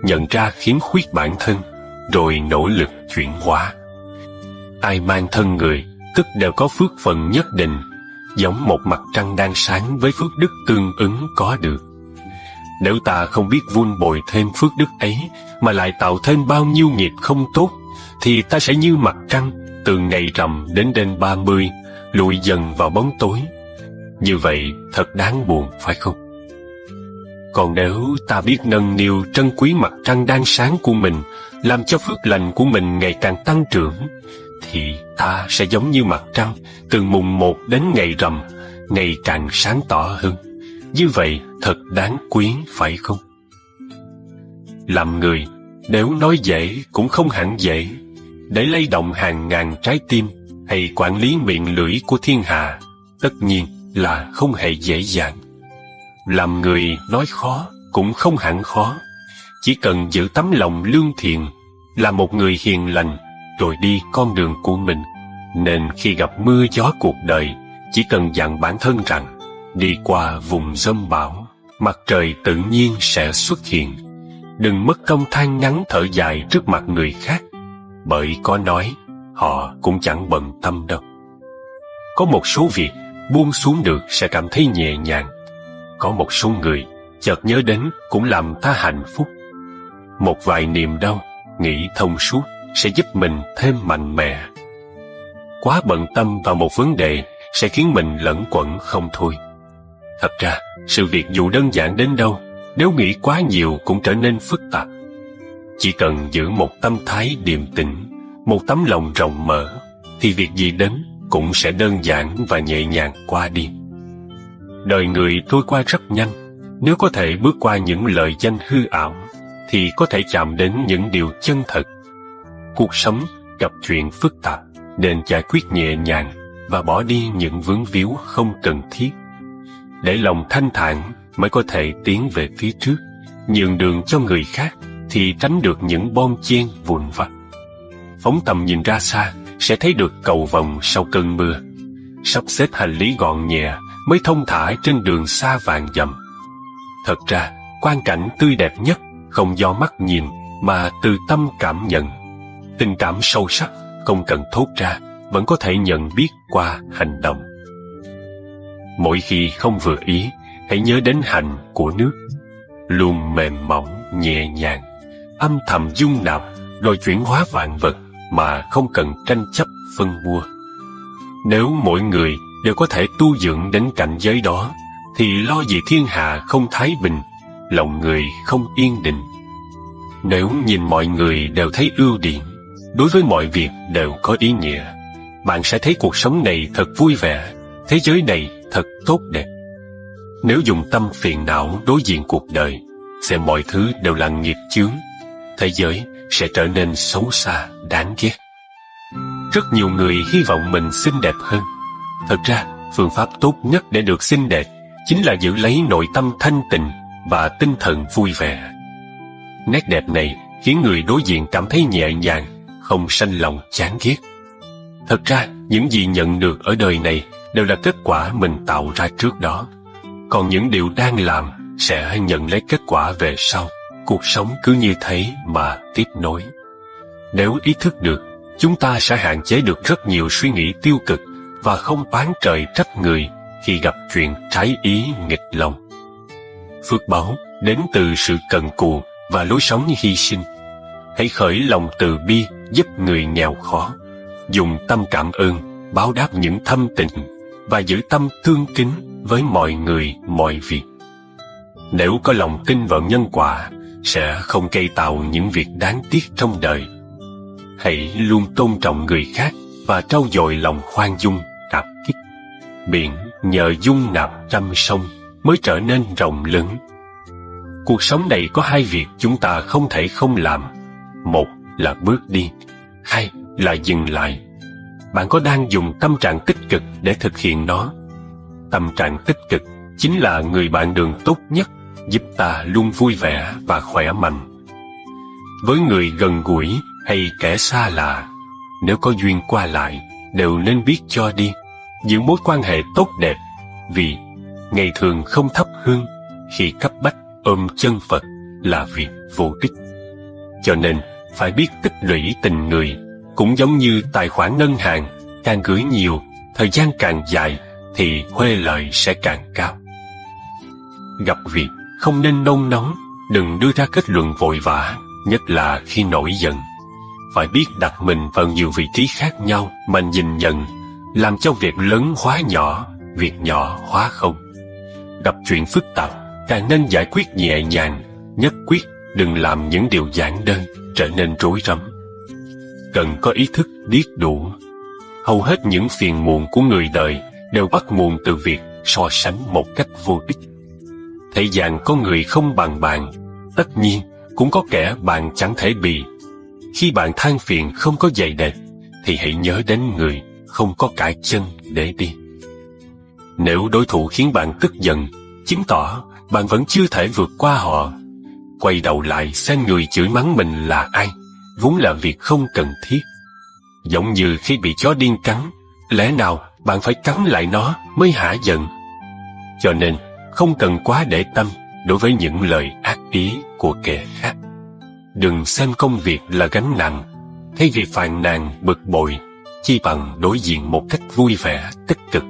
nhận ra khiếm khuyết bản thân, rồi nỗ lực chuyển hóa. Ai mang thân người, tức đều có phước phần nhất định, giống một mặt trăng đang sáng với phước đức tương ứng có được. Nếu ta không biết vun bồi thêm phước đức ấy, mà lại tạo thêm bao nhiêu nghiệp không tốt, thì ta sẽ như mặt trăng, từ ngày rằm đến đêm 30, lụi dần vào bóng tối. Như vậy thật đáng buồn, phải không? Còn nếu ta biết nâng niu trân quý mặt trăng đang sáng của mình, làm cho phước lành của mình ngày càng tăng trưởng, thì ta sẽ giống như mặt trăng, từ mùng 1 đến ngày rằm, ngày càng sáng tỏ hơn. Như vậy thật đáng quý, phải không? Làm người, nếu nói dễ cũng không hẳn dễ. Để lay động hàng ngàn trái tim hay quản lý miệng lưỡi của thiên hạ, tất nhiên là không hề dễ dàng. Làm người nói khó cũng không hẳn khó. Chỉ cần giữ tấm lòng lương thiện, là một người hiền lành, rồi đi con đường của mình. Nên khi gặp mưa gió cuộc đời, chỉ cần dặn bản thân rằng đi qua vùng dông bão, mặt trời tự nhiên sẽ xuất hiện. Đừng mất công than ngắn thở dài trước mặt người khác, bởi có nói họ cũng chẳng bận tâm đâu. Có một số việc buông xuống được sẽ cảm thấy nhẹ nhàng. Có một số người chợt nhớ đến cũng làm ta hạnh phúc. Một vài niềm đau, nghĩ thông suốt sẽ giúp mình thêm mạnh mẽ. Quá bận tâm vào một vấn đề sẽ khiến mình lẫn quẩn không thôi. Thật ra, sự việc dù đơn giản đến đâu, nếu nghĩ quá nhiều cũng trở nên phức tạp. Chỉ cần giữ một tâm thái điềm tĩnh, một tấm lòng rộng mở, thì việc gì đến cũng sẽ đơn giản và nhẹ nhàng qua đi. Đời người trôi qua rất nhanh. Nếu có thể bước qua những lời danh hư ảo, thì có thể chạm đến những điều chân thật. Cuộc sống gặp chuyện phức tạp, nên giải quyết nhẹ nhàng và bỏ đi những vướng víu không cần thiết. Để lòng thanh thản mới có thể tiến về phía trước, nhường đường cho người khác thì tránh được những bon chen vụn vặt. Phóng tầm nhìn ra xa sẽ thấy được cầu vồng sau cơn mưa. Sắp xếp hành lý gọn nhẹ mới thông thả trên đường xa vạn dặm. Thật ra, quang cảnh tươi đẹp nhất không do mắt nhìn mà từ tâm cảm nhận. Tình cảm sâu sắc không cần thốt ra, vẫn có thể nhận biết qua hành động. Mỗi khi không vừa ý, hãy nhớ đến hành của nước, luôn mềm mỏng, nhẹ nhàng, âm thầm dung nạp rồi chuyển hóa vạn vật mà không cần tranh chấp phân bua. Nếu mỗi người đều có thể tu dưỡng đến cảnh giới đó, thì lo gì thiên hạ không thái bình, lòng người không yên định. Nếu nhìn mọi người đều thấy ưu điểm, đối với mọi việc đều có ý nghĩa, bạn sẽ thấy cuộc sống này thật vui vẻ, thế giới này thật tốt đẹp. Nếu dùng tâm phiền não đối diện cuộc đời, xem mọi thứ đều là nghiệp chướng, thế giới sẽ trở nên xấu xa, đáng ghét. Rất nhiều người hy vọng mình xinh đẹp hơn. Thật ra, phương pháp tốt nhất để được xinh đẹp chính là giữ lấy nội tâm thanh tịnh và tinh thần vui vẻ. Nét đẹp này khiến người đối diện cảm thấy nhẹ nhàng, không sanh lòng chán ghét. Thật ra, những gì nhận được ở đời này đều là kết quả mình tạo ra trước đó. Còn những điều đang làm sẽ nhận lấy kết quả về sau. Cuộc sống cứ như thế mà tiếp nối. Nếu ý thức được, chúng ta sẽ hạn chế được rất nhiều suy nghĩ tiêu cực và không oán trời trách người khi gặp chuyện trái ý nghịch lòng. Phước báu đến từ sự cần cù và lối sống hy sinh. Hãy khởi lòng từ bi giúp người nghèo khó, dùng tâm cảm ơn báo đáp những thâm tình và giữ tâm tương kính với mọi người mọi việc. Nếu có lòng tin vào nhân quả, sẽ không gây tạo những việc đáng tiếc trong đời. Hãy luôn tôn trọng người khác và trau dồi lòng khoan dung, cảm kích. Biển nhờ dung nạp trăm sông mới trở nên rộng lớn. Cuộc sống này có hai việc chúng ta không thể không làm. Một là bước đi, hai là dừng lại. Bạn có đang dùng tâm trạng tích cực để thực hiện nó? Tâm trạng tích cực chính là người bạn đường tốt nhất, giúp ta luôn vui vẻ và khỏe mạnh. Với người gần gũi hay kẻ xa lạ, nếu có duyên qua lại, đều nên biết cho đi, giữ mối quan hệ tốt đẹp, vì ngày thường không thắp hương, khi cấp bách ôm chân Phật là việc vô ích. Cho nên phải biết tích lũy tình người, cũng giống như tài khoản ngân hàng, càng gửi nhiều, thời gian càng dài thì huê lợi sẽ càng cao. Gặp việc không nên nôn nóng, đừng đưa ra kết luận vội vã, nhất là khi nổi giận. Phải biết đặt mình vào nhiều vị trí khác nhau mà nhìn nhận, làm cho việc lớn hóa nhỏ, việc nhỏ hóa không. Gặp chuyện phức tạp, càng nên giải quyết nhẹ nhàng, nhất quyết đừng làm những điều giản đơn trở nên rối rắm. Cần có ý thức biết đủ. Hầu hết những phiền muộn của người đời đều bắt nguồn từ việc so sánh một cách vô ích. Thế gian có người không bằng bạn, tất nhiên cũng có kẻ bạn chẳng thể bì. Khi bạn than phiền không có giày đẹp, thì hãy nhớ đến người không có cả chân để đi. Nếu đối thủ khiến bạn tức giận, chứng tỏ bạn vẫn chưa thể vượt qua họ. Quay đầu lại xem người chửi mắng mình là ai, vốn là việc không cần thiết. Giống như khi bị chó điên cắn, lẽ nào bạn phải cắn lại nó mới hả giận? Cho nên, không cần quá để tâm đối với những lời ác ý của kẻ khác. Đừng xem công việc là gánh nặng, thay vì phàn nàn bực bội, chi bằng đối diện một cách vui vẻ, tích cực.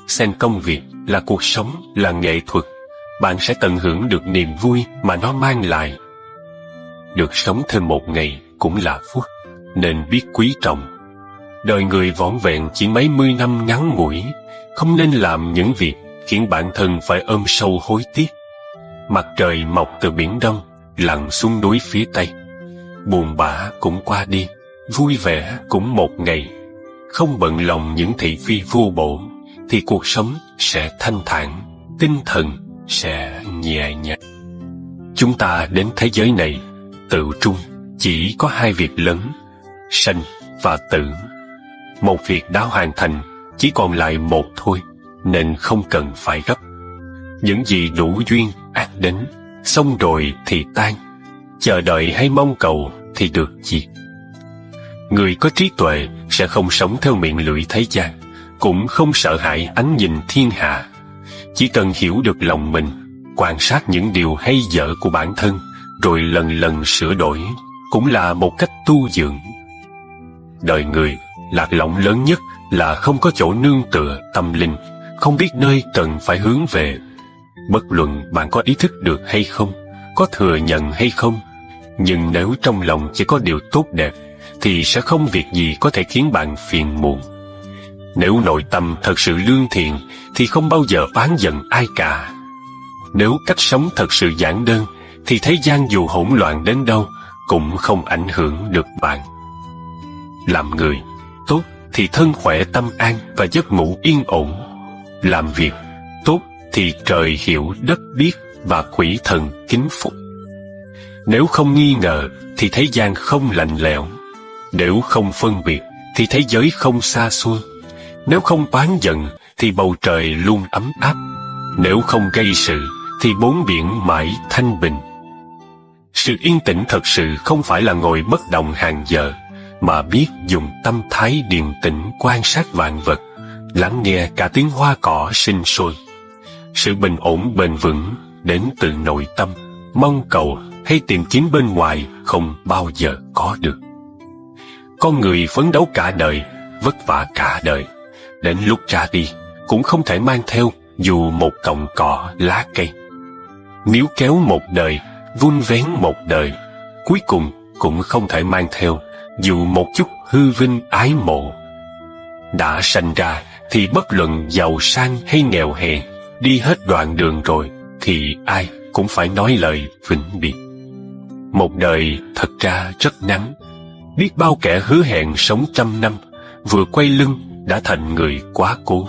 Xem công việc là cuộc sống, là nghệ thuật, bạn sẽ tận hưởng được niềm vui mà nó mang lại. Được sống thêm một ngày cũng là phúc, nên biết quý trọng. Đời người vỏn vẹn chỉ mấy mươi năm ngắn ngủi, không nên làm những việc khiến bản thân phải ôm sâu hối tiếc. Mặt trời mọc từ biển đông, lặn xuống núi phía tây. Buồn bã cũng qua đi, vui vẻ cũng một ngày. Không bận lòng những thị phi vô bổ, thì cuộc sống sẽ thanh thản, tinh thần sẽ nhẹ nhàng. Chúng ta đến thế giới này, tự trung chỉ có hai việc lớn, sanh và tử. Một việc đã hoàn thành, chỉ còn lại một thôi, nên không cần phải gấp. Những gì đủ duyên ắt đến, xong rồi thì tan, chờ đợi hay mong cầu thì được diệt. Người có trí tuệ sẽ không sống theo miệng lưỡi thế gian, cũng không sợ hãi ánh nhìn thiên hạ, Chỉ cần hiểu được lòng mình, quan sát những điều hay dở của bản thân, rồi lần lần sửa đổi, cũng là một cách tu dưỡng. Đời người, lạc lõng lớn nhất là không có chỗ nương tựa tâm linh, không biết nơi cần phải hướng về. Bất luận bạn có ý thức được hay không, có thừa nhận hay không, nhưng nếu trong lòng chỉ có điều tốt đẹp, thì sẽ không việc gì có thể khiến bạn phiền muộn. Nếu nội tâm thật sự lương thiện, thì không bao giờ oán giận ai cả. Nếu cách sống thật sự giản đơn, thì thế gian dù hỗn loạn đến đâu, cũng không ảnh hưởng được bạn. Làm người tốt thì thân khỏe tâm an và giấc ngủ yên ổn. Làm việc tốt thì trời hiểu đất biết và quỷ thần kính phục. Nếu không nghi ngờ thì thế gian không lạnh lẽo. Nếu không phân biệt thì thế giới không xa xôi. Nếu không oán giận thì bầu trời luôn ấm áp. Nếu không gây sự thì bốn biển mãi thanh bình. Sự yên tĩnh thật sự không phải là ngồi bất động hàng giờ, mà biết dùng tâm thái điềm tĩnh quan sát vạn vật, lắng nghe cả tiếng hoa cỏ sinh sôi. Sự bình ổn bền vững đến từ nội tâm, mong cầu hay tìm kiếm bên ngoài không bao giờ có được. Con người phấn đấu cả đời, vất vả cả đời, đến lúc ra đi cũng không thể mang theo dù một cọng cỏ lá cây. Níu kéo một đời, vun vén một đời, cuối cùng cũng không thể mang theo dù một chút hư vinh ái mộ. Đã sanh ra thì bất luận giàu sang hay nghèo hèn, đi hết đoạn đường rồi thì ai cũng phải nói lời vĩnh biệt. Một đời thật ra rất ngắn, biết bao kẻ hứa hẹn sống 100 năm, vừa quay lưng đã thành người quá cố.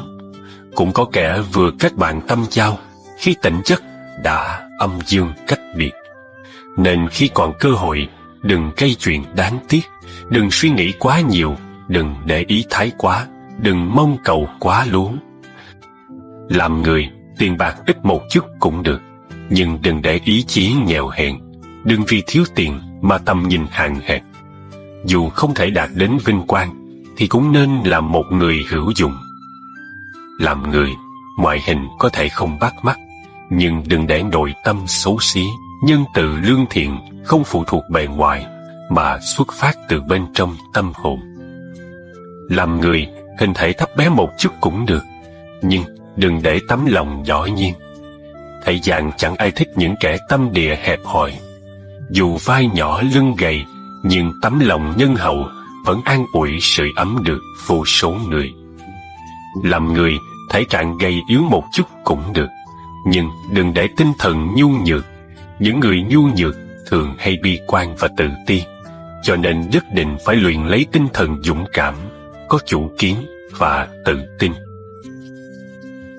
Cũng có kẻ vừa kết bạn tâm giao, khi tỉnh giấc đã âm dương cách biệt. Nên khi còn cơ hội, đừng gây chuyện đáng tiếc, đừng suy nghĩ quá nhiều, đừng để ý thái quá, đừng mong cầu quá lố. Làm người, tiền bạc ít một chút cũng được, nhưng đừng để ý chí nghèo hèn, đừng vì thiếu tiền mà tầm nhìn hạn hẹp. Dù không thể đạt đến vinh quang, thì cũng nên là một người hữu dụng. Làm người, ngoại hình có thể không bắt mắt, nhưng đừng để nội tâm xấu xí, nhân từ lương thiện không phụ thuộc bề ngoài, mà xuất phát từ bên trong tâm hồn. Làm người, hình thể thấp bé một chút cũng được, nhưng đừng để tấm lòng giỏi nhiên. Thế gian chẳng ai thích những kẻ tâm địa hẹp hòi. Dù vai nhỏ lưng gầy, nhưng tấm lòng nhân hậu vẫn an ủi sưởi ấm được vô số người. Làm người, thể trạng gầy yếu một chút cũng được, nhưng đừng để tinh thần nhu nhược. Những người nhu nhược thường hay bi quan và tự ti, cho nên nhất định phải luyện lấy tinh thần dũng cảm, có chủ kiến và tự tin.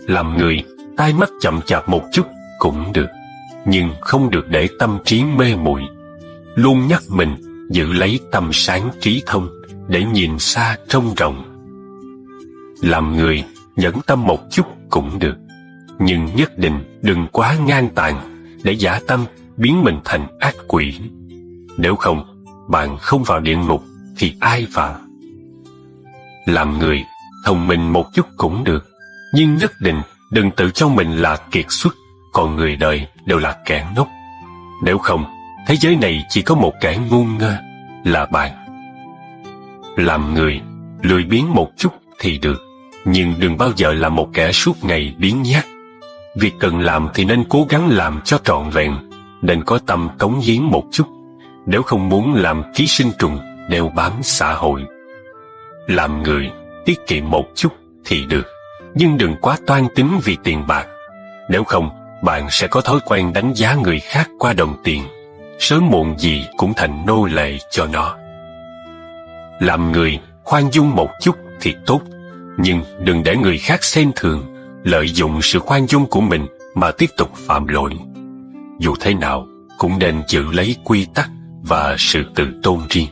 Làm người, tai mắt chậm chạp một chút cũng được, nhưng không được để tâm trí mê muội. Luôn nhắc mình giữ lấy tâm sáng trí thông để nhìn xa trông rộng. Làm người, nhẫn tâm một chút cũng được, nhưng nhất định đừng quá ngang tàn để giả tâm biến mình thành ác quỷ. Nếu không, bạn không vào địa ngục thì ai vào? Làm người, thông minh một chút cũng được, nhưng nhất định đừng tự cho mình là kiệt xuất, còn người đời đều là kẻ ngốc. Nếu không, thế giới này chỉ có một kẻ ngu ngơ, là bạn. Làm người, lười biếng một chút thì được, nhưng đừng bao giờ là một kẻ suốt ngày biếng nhác. Việc cần làm thì nên cố gắng làm cho trọn vẹn, nên có tâm cống hiến một chút, nếu không muốn làm ký sinh trùng đeo bám xã hội. Làm người, tiết kiệm một chút thì được, nhưng đừng quá toan tính vì tiền bạc. Nếu không, bạn sẽ có thói quen đánh giá người khác qua đồng tiền, sớm muộn gì cũng thành nô lệ cho nó. Làm người, khoan dung một chút thì tốt, nhưng đừng để người khác xem thường, lợi dụng sự khoan dung của mình mà tiếp tục phạm lỗi. Dù thế nào, cũng nên giữ lấy quy tắc và sự tự tôn riêng.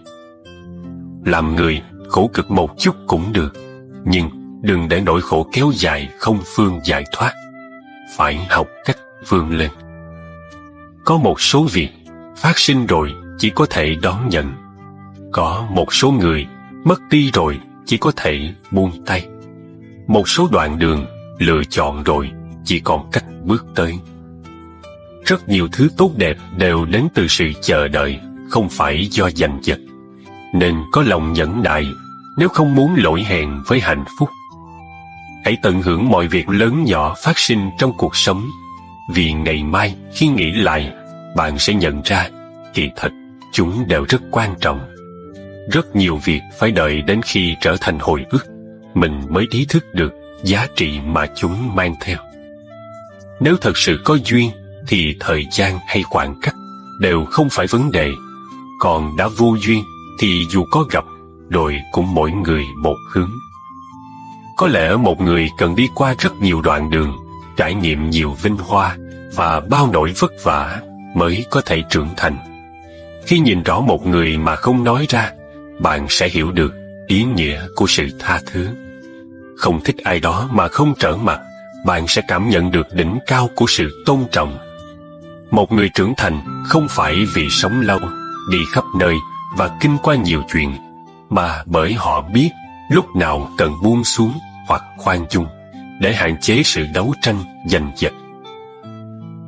Làm người, khổ cực một chút cũng được, nhưng đừng để nỗi khổ kéo dài không phương giải thoát. Phải học cách vươn lên. Có một số việc phát sinh rồi chỉ có thể đón nhận. Có một số người mất đi rồi chỉ có thể buông tay. Một số đoạn đường lựa chọn rồi chỉ còn cách bước tới. Rất nhiều thứ tốt đẹp đều đến từ sự chờ đợi, không phải do giành giật. Nên có lòng nhẫn nại nếu không muốn lỗi hẹn với hạnh phúc. Hãy tận hưởng mọi việc lớn nhỏ phát sinh trong cuộc sống, vì ngày mai khi nghĩ lại, bạn sẽ nhận ra kỳ thật chúng đều rất quan trọng. Rất nhiều việc phải đợi đến khi trở thành hồi ức, mình mới ý thức được giá trị mà chúng mang theo. Nếu thật sự có duyên thì thời gian hay khoảng cách đều không phải vấn đề. Còn đã vô duyên thì dù có gặp, rồi cũng mỗi người một hướng. Có lẽ một người cần đi qua rất nhiều đoạn đường, trải nghiệm nhiều vinh hoa và bao nỗi vất vả mới có thể trưởng thành. Khi nhìn rõ một người mà không nói ra, bạn sẽ hiểu được ý nghĩa của sự tha thứ. Không thích ai đó mà không trở mặt, bạn sẽ cảm nhận được đỉnh cao của sự tôn trọng. Một người trưởng thành không phải vì sống lâu, đi khắp nơi và kinh qua nhiều chuyện, mà bởi họ biết lúc nào cần buông xuống hoặc khoan dung để hạn chế sự đấu tranh giành giật.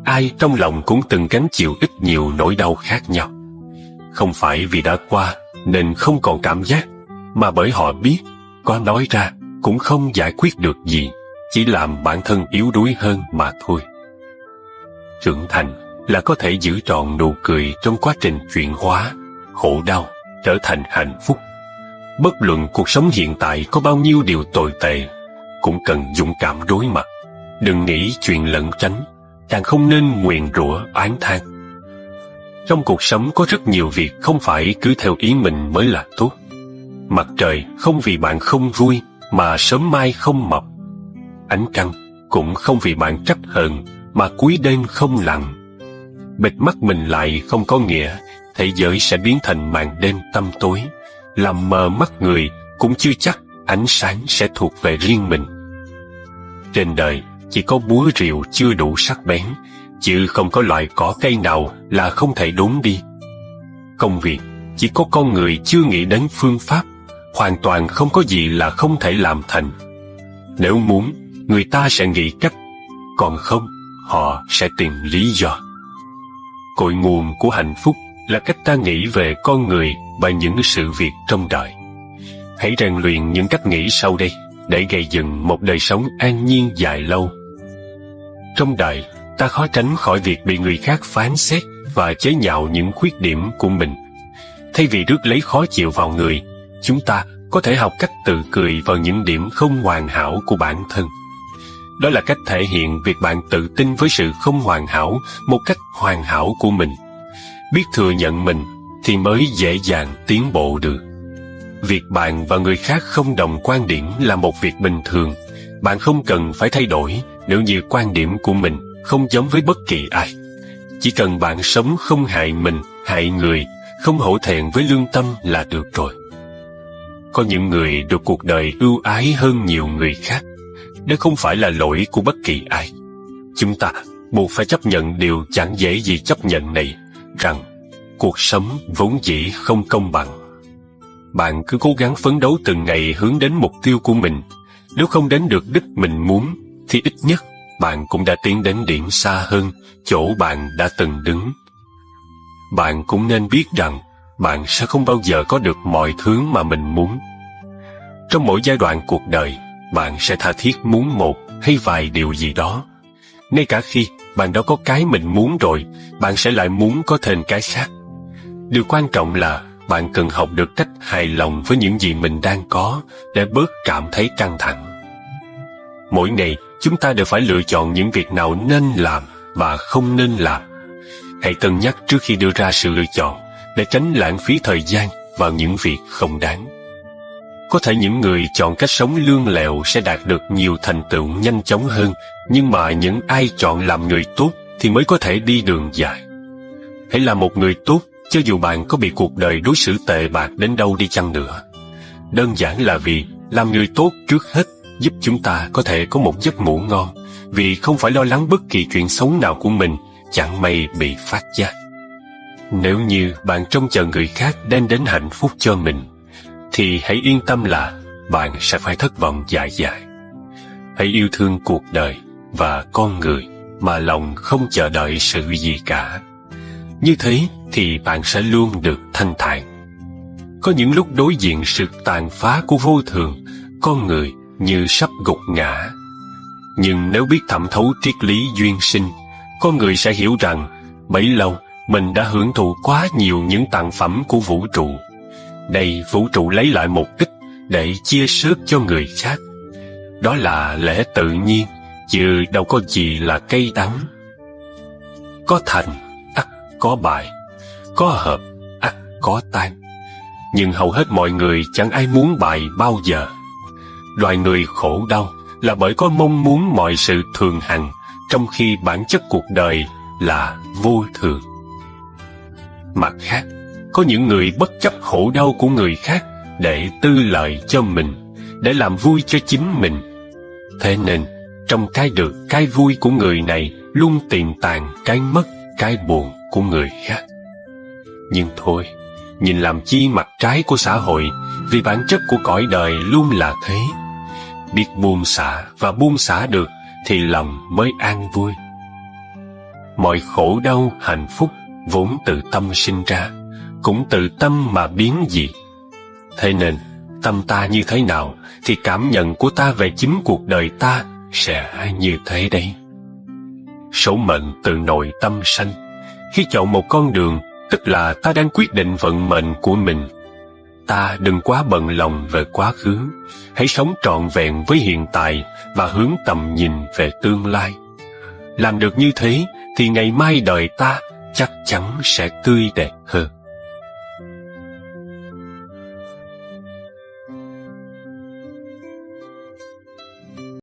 Ai trong lòng cũng từng gánh chịu ít nhiều nỗi đau khác nhau. Không phải vì đã qua nên không còn cảm giác, mà bởi họ biết có nói ra cũng không giải quyết được gì, chỉ làm bản thân yếu đuối hơn mà thôi. Trưởng thành là có thể giữ trọn nụ cười trong quá trình chuyển hóa khổ đau trở thành hạnh phúc. Bất luận cuộc sống hiện tại có bao nhiêu điều tồi tệ, cũng cần dũng cảm đối mặt. Đừng nghĩ chuyện lẩn tránh, càng không nên nguyền rủa oán than. Trong cuộc sống có rất nhiều việc không phải cứ theo ý mình mới là tốt. Mặt trời không vì bạn không vui mà sớm mai không mọc. Ánh trăng cũng không vì bạn trách hờn mà cuối đêm không lặn. Bịt mắt mình lại không có nghĩa thế giới sẽ biến thành màn đêm tăm tối. Làm mờ mắt người cũng chưa chắc ánh sáng sẽ thuộc về riêng mình. Trên đời chỉ có búa rìu chưa đủ sắc bén, chứ không có loại cỏ cây nào là không thể đốn đi. Công việc chỉ có con người chưa nghĩ đến phương pháp, hoàn toàn không có gì là không thể làm thành. Nếu muốn, người ta sẽ nghĩ cách, còn không, họ sẽ tìm lý do. Cội nguồn của hạnh phúc là cách ta nghĩ về con người và những sự việc trong đời. Hãy rèn luyện những cách nghĩ sau đây để gây dựng một đời sống an nhiên dài lâu. Trong đời, ta khó tránh khỏi việc bị người khác phán xét và chế nhạo những khuyết điểm của mình. Thay vì rước lấy khó chịu vào người, chúng ta có thể học cách tự cười vào những điểm không hoàn hảo của bản thân. Đó là cách thể hiện việc bạn tự tin với sự không hoàn hảo một cách hoàn hảo của mình. Biết thừa nhận mình thì mới dễ dàng tiến bộ được. Việc bạn và người khác không đồng quan điểm là một việc bình thường. Bạn không cần phải thay đổi nếu như quan điểm của mình không giống với bất kỳ ai. Chỉ cần bạn sống không hại mình, hại người, không hổ thẹn với lương tâm là được rồi. Có những người được cuộc đời ưu ái hơn nhiều người khác. Đó không phải là lỗi của bất kỳ ai. Chúng ta buộc phải chấp nhận điều chẳng dễ gì chấp nhận này, rằng cuộc sống vốn dĩ không công bằng. Bạn cứ cố gắng phấn đấu từng ngày hướng đến mục tiêu của mình. Nếu không đến được đích mình muốn, thì ít nhất bạn cũng đã tiến đến điểm xa hơn chỗ bạn đã từng đứng. Bạn cũng nên biết rằng bạn sẽ không bao giờ có được mọi thứ mà mình muốn. Trong mỗi giai đoạn cuộc đời, bạn sẽ tha thiết muốn một hay vài điều gì đó. Ngay cả khi bạn đã có cái mình muốn rồi, bạn sẽ lại muốn có thêm cái khác. Điều quan trọng là bạn cần học được cách hài lòng với những gì mình đang có để bớt cảm thấy căng thẳng. Mỗi ngày, chúng ta đều phải lựa chọn những việc nào nên làm và không nên làm. Hãy cân nhắc trước khi đưa ra sự lựa chọn để tránh lãng phí thời gian vào những việc không đáng. Có thể những người chọn cách sống lương lẹo sẽ đạt được nhiều thành tựu nhanh chóng hơn, nhưng mà những ai chọn làm người tốt thì mới có thể đi đường dài. Hãy là một người tốt cho dù bạn có bị cuộc đời đối xử tệ bạc đến đâu đi chăng nữa. Đơn giản là vì làm người tốt trước hết giúp chúng ta có thể có một giấc ngủ ngon, vì không phải lo lắng bất kỳ chuyện xấu nào của mình chẳng may bị phát giác. Nếu như bạn trông chờ người khác đem đến hạnh phúc cho mình, thì hãy yên tâm là bạn sẽ phải thất vọng dại dại. Hãy yêu thương cuộc đời và con người mà lòng không chờ đợi sự gì cả. Như thế thì bạn sẽ luôn được thanh thản. Có những lúc đối diện sự tàn phá của vô thường, con người như sắp gục ngã. Nhưng nếu biết thẩm thấu triết lý duyên sinh, con người sẽ hiểu rằng bấy lâu mình đã hưởng thụ quá nhiều những tặng phẩm của vũ trụ. Đây vũ trụ lấy lại một ít để chia sớt cho người khác. Đó là lẽ tự nhiên, chứ đâu có gì là cay đắng. Có thành, ắt có bại. Có hợp, ắt có tan. Nhưng hầu hết mọi người chẳng ai muốn bại bao giờ. Loài người khổ đau là bởi có mong muốn mọi sự thường hằng, trong khi bản chất cuộc đời là vô thường. Mặt khác, có những người bất chấp khổ đau của người khác để tư lợi cho mình, để làm vui cho chính mình. Thế nên, trong cái được, cái vui của người này luôn tiềm tàng cái mất, cái buồn của người khác. Nhưng thôi, nhìn làm chi mặt trái của xã hội, vì bản chất của cõi đời luôn là thế. Biết buông xả và buông xả được thì lòng mới an vui. Mọi khổ đau, hạnh phúc vốn từ tâm sinh ra, cũng từ tâm mà biến dị. Thế nên, tâm ta như thế nào thì cảm nhận của ta về chính cuộc đời ta sẽ như thế đấy. Số mệnh từ nội tâm sanh. Khi chọn một con đường, tức là ta đang quyết định vận mệnh của mình. Ta đừng quá bận lòng về quá khứ, hãy sống trọn vẹn với hiện tại và hướng tầm nhìn về tương lai. Làm được như thế thì ngày mai đời ta chắc chắn sẽ tươi đẹp hơn.